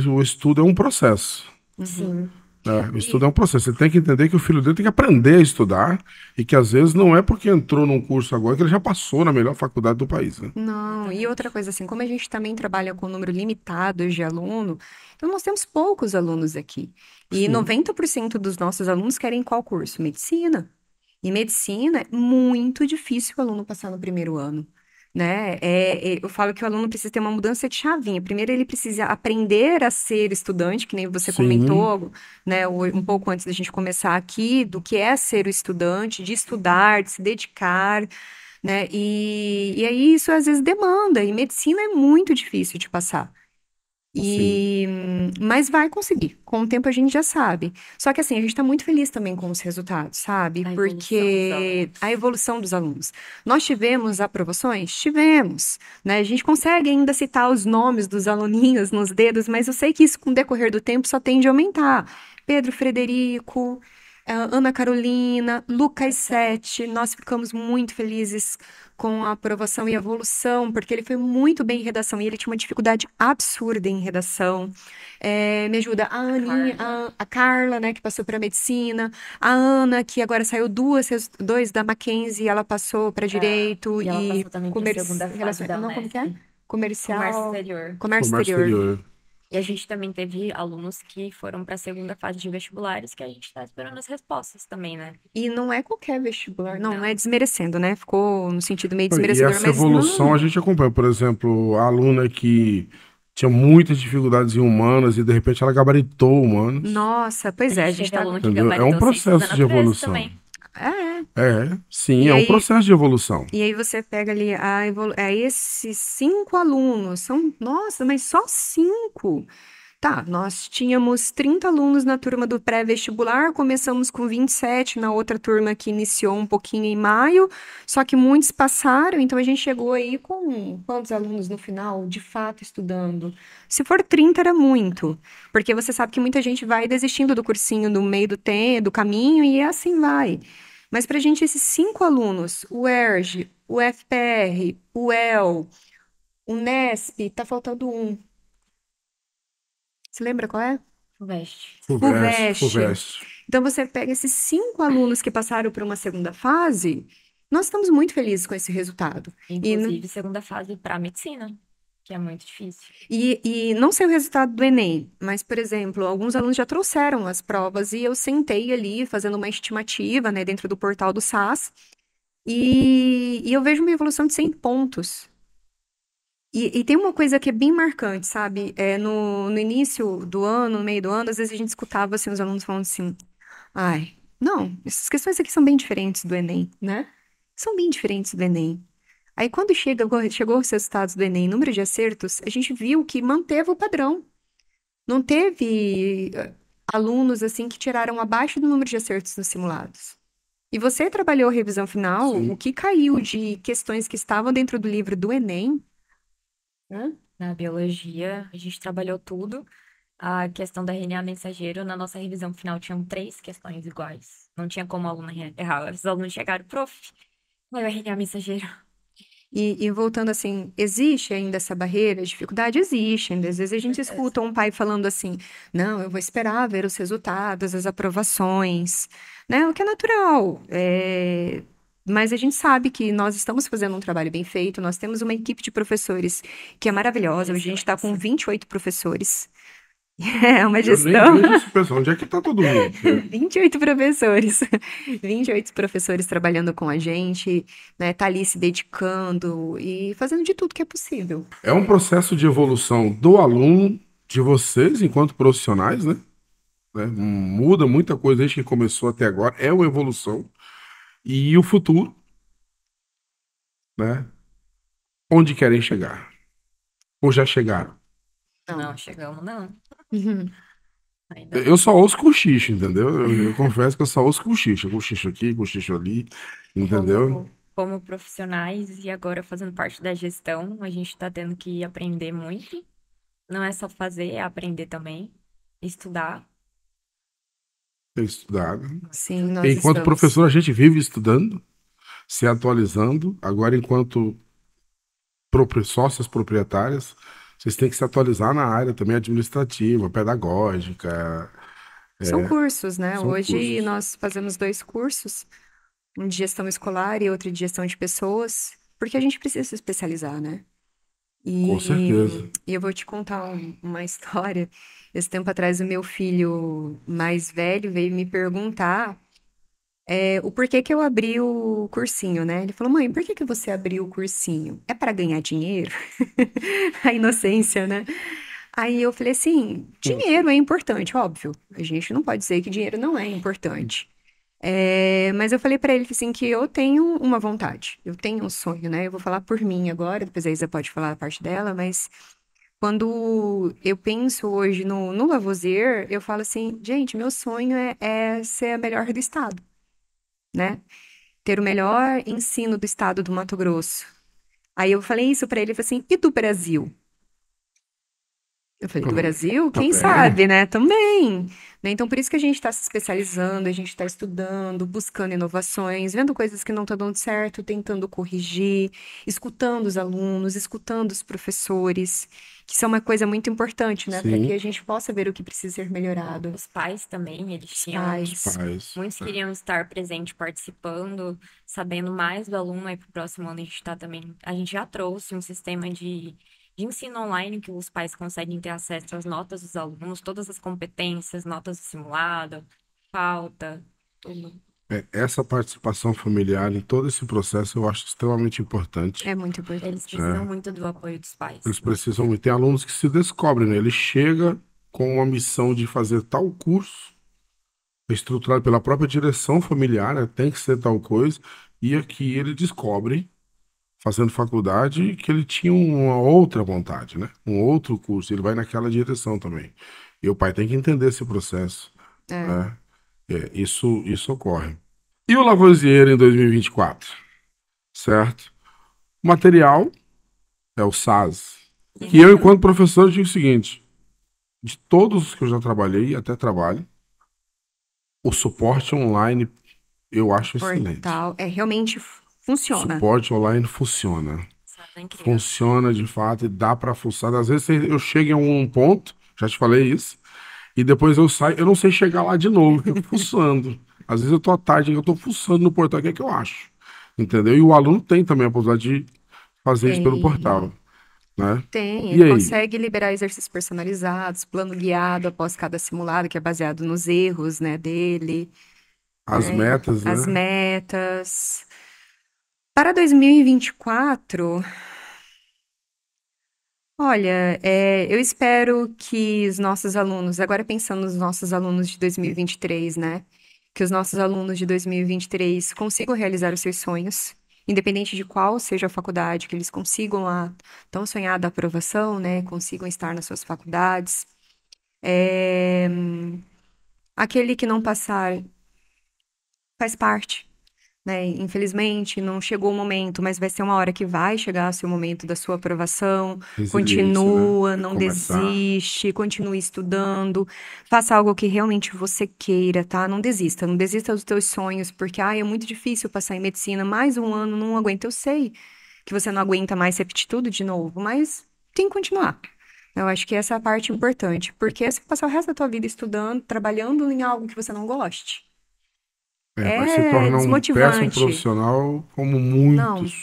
o estudo é um processo. Uhum. Sim. Né? O estudo é E um processo. Ele tem que entender que o filho dele tem que aprender a estudar e que às vezes não é porque entrou num curso agora que ele já passou na melhor faculdade do país, né? Não, e outra exatamente. coisa assim, como a gente também trabalha com um número limitado de aluno, então nós temos poucos alunos aqui. E Sim. 90% dos nossos alunos querem qual curso? Medicina. E medicina é muito difícil o aluno passar no primeiro ano, né? Eu falo que o aluno precisa ter uma mudança de chavinha. Primeiro ele precisa aprender a ser estudante, que nem você Sim. comentou, né, um pouco antes da gente começar aqui, do que é ser o estudante, de estudar, de se dedicar, né? E aí isso às vezes demanda, e medicina é muito difícil de passar. Sim. Mas vai conseguir. Com o tempo a gente já sabe. Só que assim, a gente está muito feliz também com os resultados, sabe? A evolução dos Porque alunos. a evolução dos alunos. Nós tivemos aprovações? Tivemos, né? A gente consegue ainda citar os nomes dos aluninhos nos dedos, mas eu sei que isso, com o decorrer do tempo, só tende a aumentar. Pedro Frederico, Ana Carolina, Lucas Sete, nós ficamos muito felizes com a aprovação e evolução, porque ele foi muito bem em redação e ele tinha uma dificuldade absurda em redação. Me ajuda a Aninha, a Carla, né, que passou para medicina, a Ana, que agora saiu dois da Mackenzie, ela passou para direito E ela e passou também para a comércio, segunda fase da não, como que é? UNESP. Comércio comercial, exterior. comércio Comércio exterior. exterior. E a gente também teve alunos que foram para a segunda fase de vestibulares, que a gente está esperando as respostas também, né? E não é qualquer vestibular, não Não. é desmerecendo, né? Ficou no sentido meio E desmerecedor, essa mas evolução a não. gente acompanha. Por exemplo, a aluna que tinha muitas dificuldades em humanas e de repente ela gabaritou humanas. Nossa, A pois é, a gente gente teve tá. aluno que Entendeu? É um gabaritou ciências da processo de natureza evolução. também. É. É, sim, E é um aí, processo de evolução. e aí você pega ali esses 5 alunos, nossa, mas só 5. Tá, nós tínhamos 30 alunos na turma do pré-vestibular, começamos com 27 na outra turma que iniciou um pouquinho em maio, só que muitos passaram, então a gente chegou aí com quantos alunos no final, de fato, estudando? Se for 30 era muito, porque você sabe que muita gente vai desistindo do cursinho no meio do caminho e assim vai. Mas pra gente, esses 5 alunos, o ERJ, o FPR, o EL, o NESP, tá faltando um. Você lembra qual é? Veste. FUVEST, FUVEST. FUVEST. Então, você pega esses 5 alunos que passaram por uma segunda fase, nós estamos muito felizes com esse resultado. Inclusive, segunda fase para medicina, que é muito difícil. E não sei o resultado do Enem, mas, por exemplo, alguns alunos já trouxeram as provas e eu sentei ali fazendo uma estimativa, né, dentro do portal do SAS, e eu vejo uma evolução de 100 pontos. E tem uma coisa que é bem marcante, sabe? No início do ano, no meio do ano, às vezes a gente escutava assim, os alunos falando assim: ai, não, essas questões aqui são bem diferentes do Enem, né? São bem diferentes do Enem. Aí quando chegou os resultados do Enem, número de acertos, a gente viu que manteve o padrão. Não teve alunos assim que tiraram abaixo do número de acertos nos simulados. E você trabalhou a revisão final, o Sim. que caiu de questões que estavam dentro do livro do Enem, né? Na biologia, a gente trabalhou tudo. A questão da RNA mensageiro, na nossa revisão final, tinham 3 questões iguais. Não tinha como o aluno errar. Os alunos chegaram, prof, qual é o RNA mensageiro? E voltando assim, existe ainda essa barreira, dificuldade? Existe ainda. Às vezes a gente escuta um pai falando assim: não, eu vou esperar ver os resultados, as aprovações, né? O que é natural. Mas a gente sabe que nós estamos fazendo um trabalho bem feito, nós temos uma equipe de professores que é maravilhosa. Hoje a gente está com 28 professores. É uma Eu nem gestão. vejo esse pessoal. Onde é que tá todo mundo? 28 professores. 28 professores trabalhando com a gente, né? Tá ali se dedicando e fazendo de tudo que é possível. É um processo de evolução do aluno, de vocês, enquanto profissionais, né? Muda muita coisa desde que começou até agora. É uma evolução. E o futuro, né? Onde querem chegar? Ou já chegaram? Não, chegamos, não. Uhum. Ainda Eu não. só ouço cochicho, entendeu? Eu confesso que eu só ouço cochicho. Cochicho aqui, cochicho ali, entendeu? Como profissionais e agora fazendo parte da gestão, a gente está tendo que aprender muito. Não é só fazer, é aprender também, estudar. Tem estudado. Sim, nós Enquanto estamos. professor, a gente vive estudando, se atualizando. Agora, enquanto sócias proprietárias, vocês têm que se atualizar na área também administrativa, pedagógica. São cursos, né? São Hoje cursos. nós fazemos 2 cursos, um de gestão escolar e outro de gestão de pessoas, porque a gente precisa se especializar, né? Com certeza. E eu vou te contar uma história. Esse tempo atrás, o meu filho mais velho veio me perguntar o porquê que eu abri o cursinho, né? Ele falou: mãe, por que que você abriu o cursinho? É para ganhar dinheiro? A inocência, né? Aí eu falei assim: dinheiro é importante, óbvio. A gente não pode dizer que dinheiro não é importante. Mas eu falei pra ele assim que eu tenho uma vontade, eu tenho um sonho, né? Eu vou falar por mim agora, depois a Isa pode falar a parte dela, mas quando eu penso hoje no Lavoisier, eu falo assim, gente, meu sonho é ser a melhor do estado, né? Ter o melhor ensino do estado do Mato Grosso. Aí eu falei isso pra ele, ele falou assim, e do Brasil? Eu falei, do Brasil? Quem Também. sabe, né? Também. Né? Então, por isso que a gente está se especializando, a gente está estudando, buscando inovações, vendo coisas que não estão dando certo, tentando corrigir, escutando os alunos, escutando os professores, que são uma coisa muito importante, né? Para que Sim, a gente possa ver o que precisa ser melhorado. Os pais também, eles Os tinham. pais. faz. Muitos queriam estar presente, participando, sabendo mais do aluno. Aí, pro próximo ano, a gente tá também. A gente já trouxe um sistema de de ensino online, que os pais conseguem ter acesso às notas dos alunos, todas as competências, notas do simulado, pauta, tudo. Essa participação familiar em todo esse processo eu acho extremamente importante. É muito Eles importante. precisam muito do apoio dos pais. Eles precisam muito. Tem alunos que se descobrem, né? Ele chega com uma missão de fazer tal curso, estruturado pela própria direção familiar, né? Tem que ser tal coisa, e aqui ele descobre, fazendo faculdade, que ele tinha uma outra vontade, né? Um outro curso, ele vai naquela direção também. E o pai tem que entender esse processo, É. né? Isso ocorre. E o Lavoisier em 2024, certo? O material é o SAS. E eu, enquanto professor, digo o seguinte: de todos os que eu já trabalhei e até trabalho, o suporte online eu acho excelente. Portal. Realmente O funciona. suporte online funciona. Isso é incrível. Funciona de fato e dá para fuçar. Às vezes eu chego em algum ponto, já te falei isso, e depois eu saio, eu não sei chegar lá de novo, eu fico fuçando. Às vezes eu tô à tarde, eu tô fuçando no portal, o que é que eu acho? Entendeu? E o aluno tem também a possibilidade de fazer isso pelo Tem. portal, né? Tem, E ele aí? consegue liberar exercícios personalizados, plano guiado após cada simulado, que é baseado nos erros, né, dele, As metas, as né? metas. Para 2024, olha, eu espero que os nossos alunos, agora pensando nos nossos alunos de 2023, né, que os nossos alunos de 2023 consigam realizar os seus sonhos, independente de qual seja a faculdade, que eles consigam a tão sonhada aprovação, né, consigam estar nas suas faculdades. É, aquele que não passar faz parte, né? Infelizmente, não chegou o momento, mas vai ser uma hora que vai chegar o seu momento da sua aprovação. Resiliência, né? Continua, não Começar. desiste, continue estudando, faça algo que realmente você queira, tá? Não desista, não desista dos teus sonhos, porque, é muito difícil passar em medicina, mais um ano, não aguenta. Eu sei que você não aguenta mais repetir tudo de novo, mas tem que continuar. Eu acho que essa é a parte importante, porque você passar o resto da tua vida estudando, trabalhando em algo que você não goste. Vai se É tornar um péssimo desmotivante. profissional, como Não, muitos.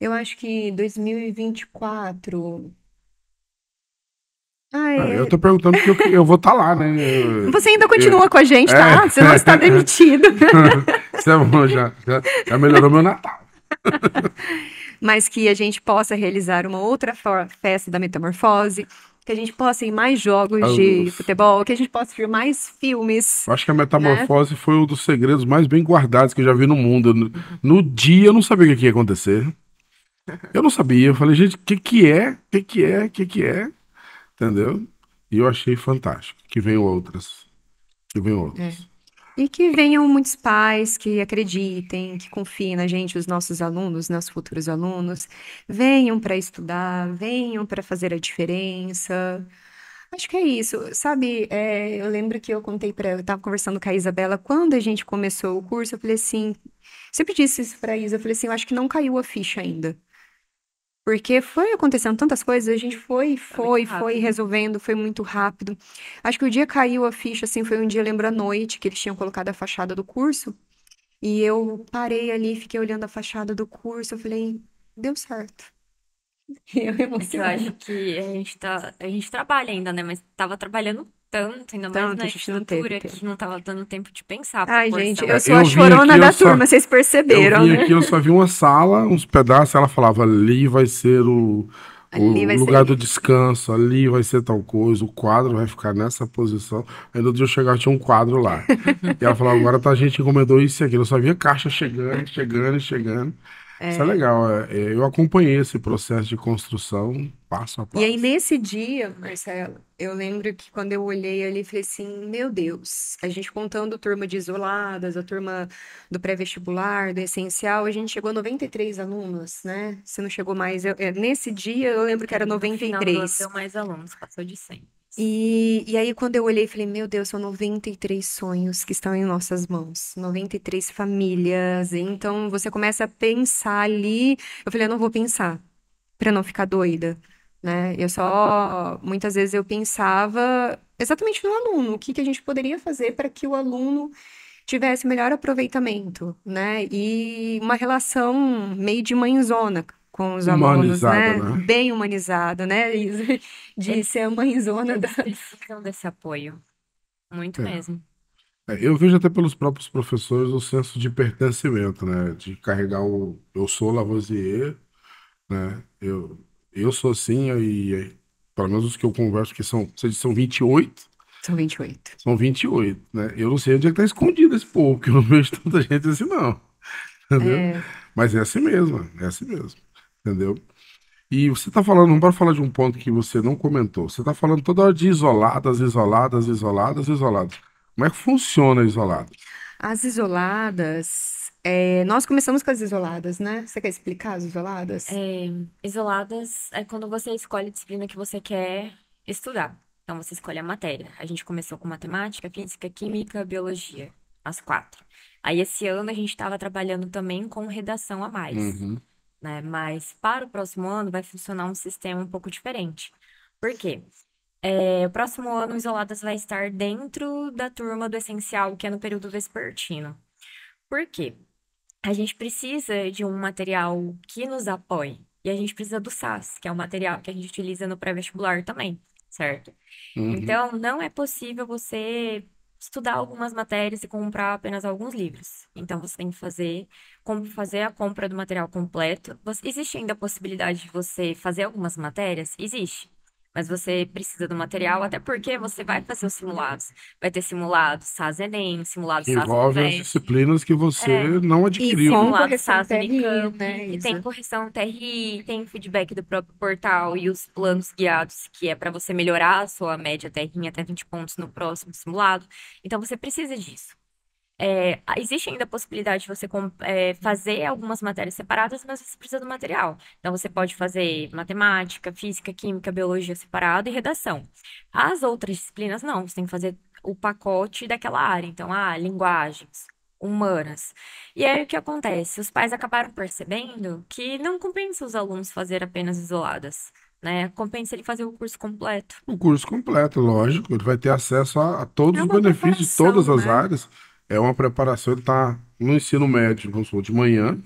eu acho que 2024. Eu Ai, tô perguntando porque eu vou estar lá, né? você ainda Eu- continua com a gente, tá? Você não está demitido. Isso é bom, já melhorou meu Natal. Mas que a gente possa realizar uma outra festa da Metamorfose, que a gente possa ir mais jogos de Eu futebol, que a gente possa ver mais filmes, acho que a né? metamorfose foi um dos segredos mais bem guardados que eu já vi no mundo. No dia eu não sabia o que ia acontecer. Eu não sabia. Eu falei, gente, o que que é? O que que é? O que que é? Entendeu? E eu achei fantástico. Que venham outras. Que venham É. outras. E que venham muitos pais que acreditem, que confiem na gente, os nossos alunos, nossos futuros alunos, venham para estudar, venham para fazer a diferença. Acho que é isso, sabe? Eu lembro que eu contei eu estava conversando com a Isabela, quando a gente começou o curso, eu falei assim, sempre disse isso para a Isa, eu falei assim, eu acho que não caiu a ficha ainda. Porque foi acontecendo tantas coisas, a gente Foi muito foi rápido. resolvendo, foi muito rápido. Acho que o dia caiu a ficha, assim, foi um dia, lembro à noite, que eles tinham colocado a fachada do curso, e eu parei ali, fiquei olhando a fachada do curso, eu falei, deu certo. E eu É que eu acho emocionada. que a gente trabalha ainda, né? Mas tava trabalhando tanto, ainda mais Tanto, na a gente não teve estrutura, tempo. que não tava dando tempo de pensar a Ai, gente, proporção. eu sou a Eu vim aqui, chorona da turma, vocês perceberam, né? eu só vi uma sala, uns pedaços, ela falava, ali vai ser Ali o vai lugar do ser. descanso, ali vai ser tal coisa, o quadro vai ficar nessa posição. Aí no dia eu chegava, tinha um quadro lá. E ela falava, agora tá, a gente encomendou isso e aquilo. Eu só via caixa chegando, chegando, chegando. Isso é É. legal. Eu acompanhei esse processo de construção passo a E aí, passo. nesse dia, Marcelo, eu lembro que quando eu olhei ali, falei assim, meu Deus, a gente contando turma de isoladas, a turma do pré-vestibular, do essencial, a gente chegou a 93 alunos, né? Se não chegou mais, nesse dia eu lembro que era No final do ano 93. deu mais alunos, passou de 100. E aí, quando eu olhei, falei, meu Deus, são 93 sonhos que estão em nossas mãos, 93 famílias. Então, você começa a pensar ali. Eu falei, eu não vou pensar, para não ficar doida, né? Muitas vezes eu pensava exatamente no aluno, o que que a gente poderia fazer para que o aluno tivesse melhor aproveitamento, né? E uma relação meio de mãezona com os alunos, Humanizada, né? né? Bem humanizado, né? De ser a mãezona da. Eles precisam desse apoio. Muito É. mesmo. Eu vejo até pelos próprios professores o senso de pertencimento, né? De carregar o eu sou Lavoisier, né? Eu sou assim, e pelo menos os que eu converso, que são 28, São 28. são 28, né? Eu não sei onde é que tá escondido esse povo, porque eu não vejo tanta gente assim, não. Entendeu? É, Mas é assim mesmo, é assim mesmo. Entendeu? E você tá falando, não para falar de um ponto que você não comentou. Você tá falando toda hora de isoladas, isoladas, isoladas, isoladas. Como é que funciona isolado? as isoladas. Nós começamos com as isoladas, né? Você quer explicar as isoladas? É, isoladas é quando você escolhe a disciplina que você quer estudar. Então, você escolhe a matéria. A gente começou com matemática, física, química, biologia, as quatro. Aí, esse ano, a gente estava trabalhando também com redação a mais, Uhum. né? Mas, para o próximo ano, vai funcionar um sistema um pouco diferente. Por quê? O próximo ano, o Isoladas vai estar dentro da turma do essencial, que é no período vespertino. Por quê? A gente precisa de um material que nos apoie. E a gente precisa do SAS, que é o material que a gente utiliza no pré-vestibular também, certo? Uhum. Então, não é possível você estudar algumas matérias e comprar apenas alguns livros. Então, você tem que fazer a compra do material completo. Existe ainda a possibilidade de você fazer algumas matérias? Existe. Mas você precisa do material, até porque você vai fazer os simulados. Vai ter simulado SAS Enem, simulado Que SAS envolve as Univesp. disciplinas que É, você não E adquiriu, né? com simulado correção SAS TRI, Unicamp, né, e tem Isa? correção TRI, tem feedback do próprio portal e os planos guiados, que é para você melhorar a sua média TRI em até 20 pontos no próximo simulado. Então, você precisa disso. Existe ainda a possibilidade de você fazer algumas matérias separadas, mas você precisa do material. Então, você pode fazer matemática, física, química, biologia separado e redação. As outras disciplinas, não. Você tem que fazer o pacote daquela área. Então, linguagens, humanas. E aí, o que acontece? Os pais acabaram percebendo que não compensa os alunos fazer apenas isoladas, né? Compensa ele fazer o curso completo. O curso completo, lógico. Ele vai ter acesso a todos É os uma benefícios de todas preparação, as né? áreas. É uma preparação, ele está no ensino médio, vamos supor, de manhã,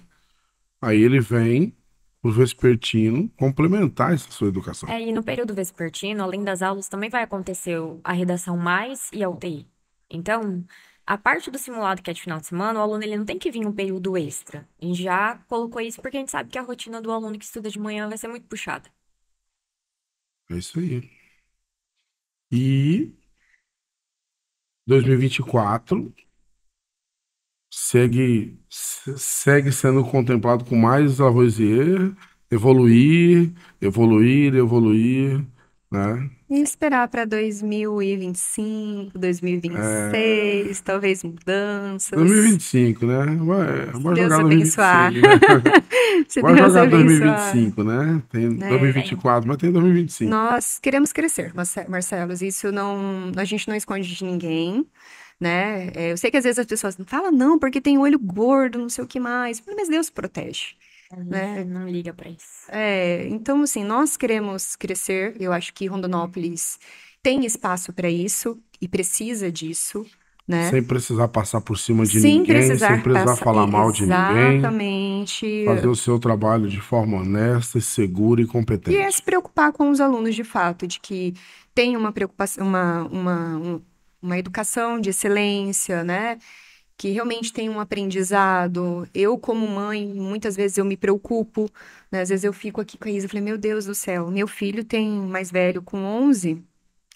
aí ele vem pro vespertino complementar essa sua educação. E no período vespertino, além das aulas, também vai acontecer a redação mais e a UTI. Então, a parte do simulado que é de final de semana, o aluno ele não tem que vir um período extra. A gente já colocou isso porque a gente sabe que a rotina do aluno que estuda de manhã vai ser muito puxada. É isso aí. E 2024 segue sendo contemplado com mais Lavoisier, evoluir, evoluir, evoluir, né? E esperar para 2025, É, 2026, talvez mudanças. 2025, né? Se Vai Deus jogar abençoar. 2025, né? Se Vai Deus jogar abençoar, 2025, né? Tem né? 2024, mas tem 2025. Nós queremos crescer, Marcelo. Isso não, a gente não esconde de ninguém, né? Eu sei que às vezes as pessoas falam, não, porque tem olho gordo, não sei o que mais. Mas Deus protege, A gente né? não liga pra isso. Então, assim, nós queremos crescer. Eu acho que Rondonópolis tem espaço para isso e precisa disso, né? Sem precisar passar por cima de Sem ninguém, sem precisar precisar passar. falar mal de ninguém, Exatamente. fazer o seu trabalho de forma honesta, segura e E é se competente. preocupar com os alunos de fato, de que tem uma preocupação, uma educação de excelência, né? Que realmente tem um aprendizado. Eu, como mãe, muitas vezes eu me preocupo, né? Às vezes eu fico aqui com a Isa e falei, meu Deus do céu, meu filho tem mais velho com 11,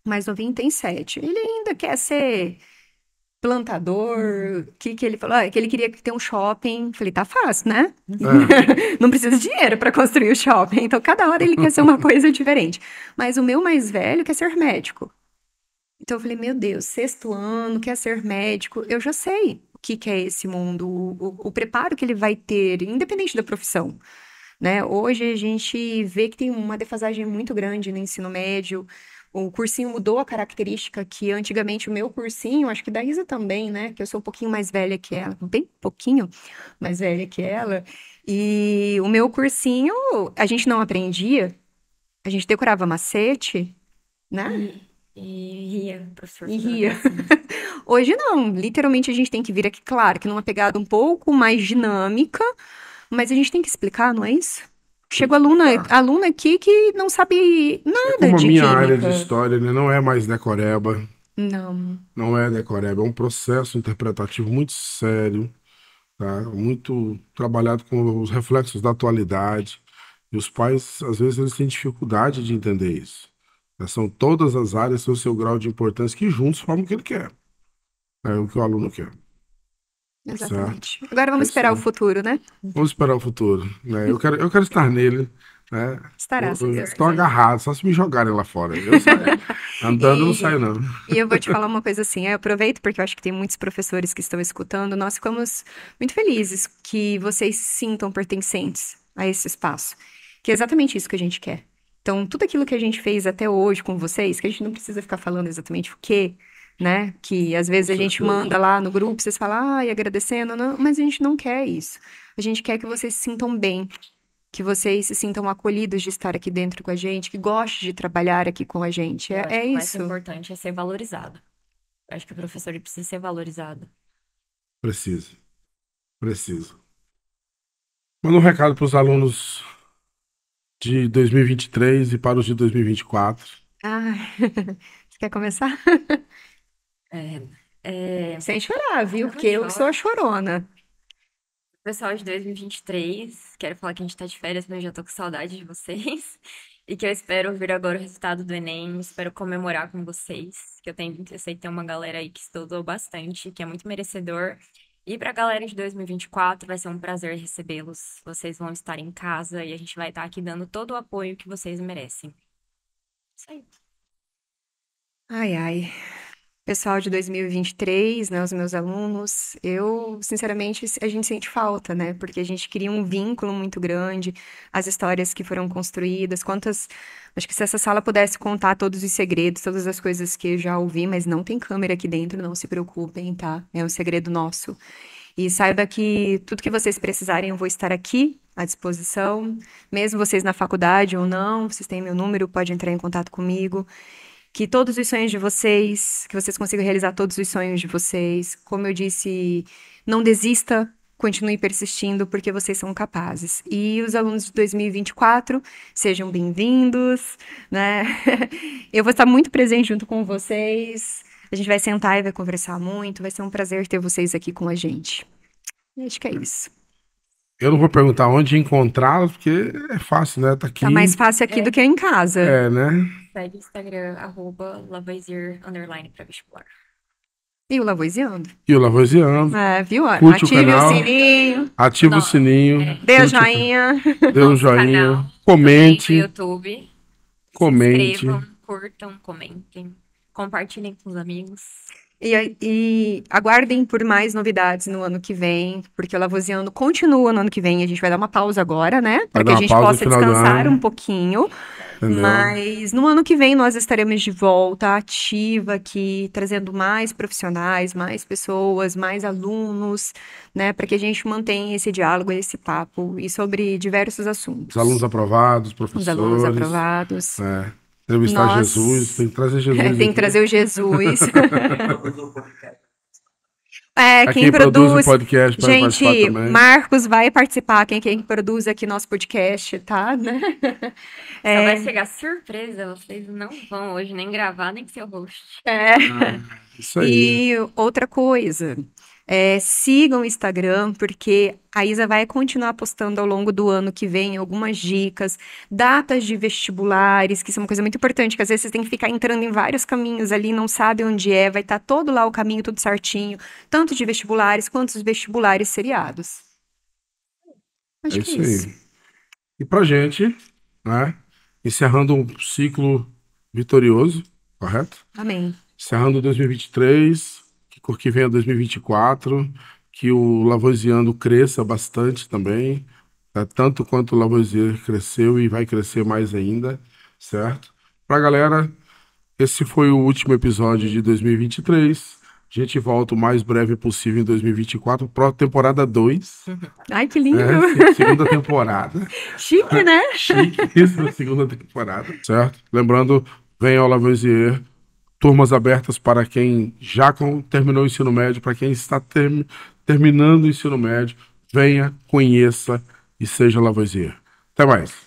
mais novinho tem 7. Ele ainda quer ser plantador. O que que ele falou? Que ele queria ter um shopping. Falei, tá fácil, né? É, Não precisa de dinheiro para construir o shopping. Então, cada hora ele quer ser uma coisa diferente. Mas o meu mais velho quer ser médico. Então, eu falei, meu Deus, sexto ano, quer ser médico. Eu já sei o que que é esse mundo, o preparo que ele vai ter, independente da profissão, né? Hoje a gente vê que tem uma defasagem muito grande no ensino médio. O cursinho mudou a característica que antigamente o meu cursinho, acho que da Isa também, né? Que eu sou um pouquinho mais velha que ela, bem pouquinho mais velha que ela. E o meu cursinho, a gente não aprendia, a gente decorava macete, né? E ria, professor E fazendo ria. gracinha. Hoje não, literalmente a gente tem que vir aqui, claro, que numa pegada um pouco mais dinâmica, mas a gente tem que explicar, não é isso? Chegou aluna aqui que não sabe nada Como a de minha área de química. história, né, não é mais decoreba, Não. não é decoreba, é um processo interpretativo muito sério, tá? Muito trabalhado com os reflexos da atualidade. E os pais, às vezes, eles têm dificuldade de entender isso. Né? São todas as áreas, têm o seu grau de importância, que juntos formam o que ele quer, né? O que o aluno quer, certo? Exatamente. Agora É vamos isso esperar o aí. futuro, né? Vamos esperar o futuro, né? Eu quero estar nele, né? Estará, se Deus Estou quiser. agarrado, só se me jogarem lá fora. Eu saio. Andando eu não saio, não. E eu vou te falar uma coisa assim, eu aproveito porque eu acho que tem muitos professores que estão escutando, nós ficamos muito felizes que vocês se sintam pertencentes a esse espaço, que é exatamente isso que a gente quer. Então, tudo aquilo que a gente fez até hoje com vocês, que a gente não precisa ficar falando exatamente o quê, né? Que às vezes a gente manda lá no grupo, vocês falam, ai, agradecendo, não, mas a gente não quer isso. A gente quer que vocês se sintam bem, que vocês se sintam acolhidos de estar aqui dentro com a gente, que gostem de trabalhar aqui com a gente. Eu acho É que o mais isso. importante é ser valorizado. Eu acho que o professor ele precisa ser valorizado. Preciso, preciso. Manda um recado para os alunos de 2023 e para os de 2024. Ah, você quer começar? É, é, Sem chorar, viu? eu Porque eu choro. sou a chorona. Pessoal de 2023, quero falar que a gente tá de férias, mas eu já tô com saudade de vocês. E que eu espero ouvir agora o resultado do Enem, espero comemorar com vocês, que eu sei que tem uma galera aí que estudou bastante, que é muito merecedor. E pra galera de 2024, vai ser um prazer recebê-los. Vocês vão estar em casa e a gente vai estar aqui dando todo o apoio que vocês merecem. Isso aí. Ai, ai. Pessoal de 2023, né, os meus alunos, eu, sinceramente, a gente sente falta, né? Porque a gente cria um vínculo muito grande, as histórias que foram construídas, quantas... Acho que se essa sala pudesse contar todos os segredos, todas as coisas que eu já ouvi, mas não tem câmera aqui dentro, não se preocupem, tá? É um segredo nosso. E saiba que tudo que vocês precisarem, eu vou estar aqui à disposição, mesmo vocês na faculdade ou não, vocês têm meu número, pode entrar em contato comigo. Que todos os sonhos de vocês, que vocês consigam realizar todos os sonhos de vocês. Como eu disse, não desista, continue persistindo, porque vocês são capazes. E os alunos de 2024, sejam bem-vindos, né? Eu vou estar muito presente junto com vocês. A gente vai sentar e vai conversar muito. Vai ser um prazer ter vocês aqui com a gente. Acho que é isso. Eu não vou perguntar onde encontrá-los, porque é fácil, né? Tá aqui. Tá mais fácil aqui do que em casa. É, né? Segue o Instagram, @lavoisier_ pra vestibular. E o Lavoisiano? E o Lavoisiano. É, viu? Curte o Ative o canal. sininho, Ativa o Não, sininho. dê o curte o- joinha. Dê um Nosso joinha. canal também Comente. no YouTube. Se Comente. inscrevam, curtam, comentem, compartilhem com os amigos. E aguardem por mais novidades no ano que vem, porque o Lavoisiano continua no ano que vem. A gente vai dar uma pausa agora, né? Para que dar a uma gente pausa no possa final do descansar ano. um pouquinho. Entendeu? Mas no ano que vem nós estaremos de volta, ativa aqui, trazendo mais profissionais, mais pessoas, mais alunos, né? Para que a gente mantenha esse diálogo, esse papo e sobre diversos assuntos. Os alunos aprovados, Os alunos professores. aprovados. É. Entrevistar Nós- Jesus. Tem que trazer Jesus. Tem que aqui. trazer o Jesus. É Quem produz o produz. podcast para participar Gente, também. Marcos vai participar, quem produz aqui nosso podcast, tá? Né? Só vai chegar surpresa, vocês não vão hoje nem gravar, nem ser o host. Isso aí. E outra coisa, sigam o Instagram, porque a Isa vai continuar postando ao longo do ano que vem algumas dicas, datas de vestibulares, que são uma coisa muito importante, que às vezes vocês têm que ficar entrando em vários caminhos ali, não sabem onde é, vai estar todo lá o caminho, tudo certinho, tanto de vestibulares quanto os vestibulares seriados. Acho É que é isso aí. E pra gente, né? Encerrando um ciclo vitorioso, correto? Amém. Encerrando 2023, que venha 2024, que o Lavoisiano cresça bastante também, né? Tanto quanto o Lavoisier cresceu e vai crescer mais ainda, certo? Pra galera, esse foi o último episódio de 2023. A gente volta o mais breve possível em 2024, para temporada 2, Ai, que lindo. segunda temporada. Chique, né? Chique, isso, na segunda temporada, certo? Lembrando, venha ao Lavoisier, turmas abertas para quem já terminou o ensino médio, para quem está terminando o ensino médio, venha, conheça e seja Lavoisier. Até mais.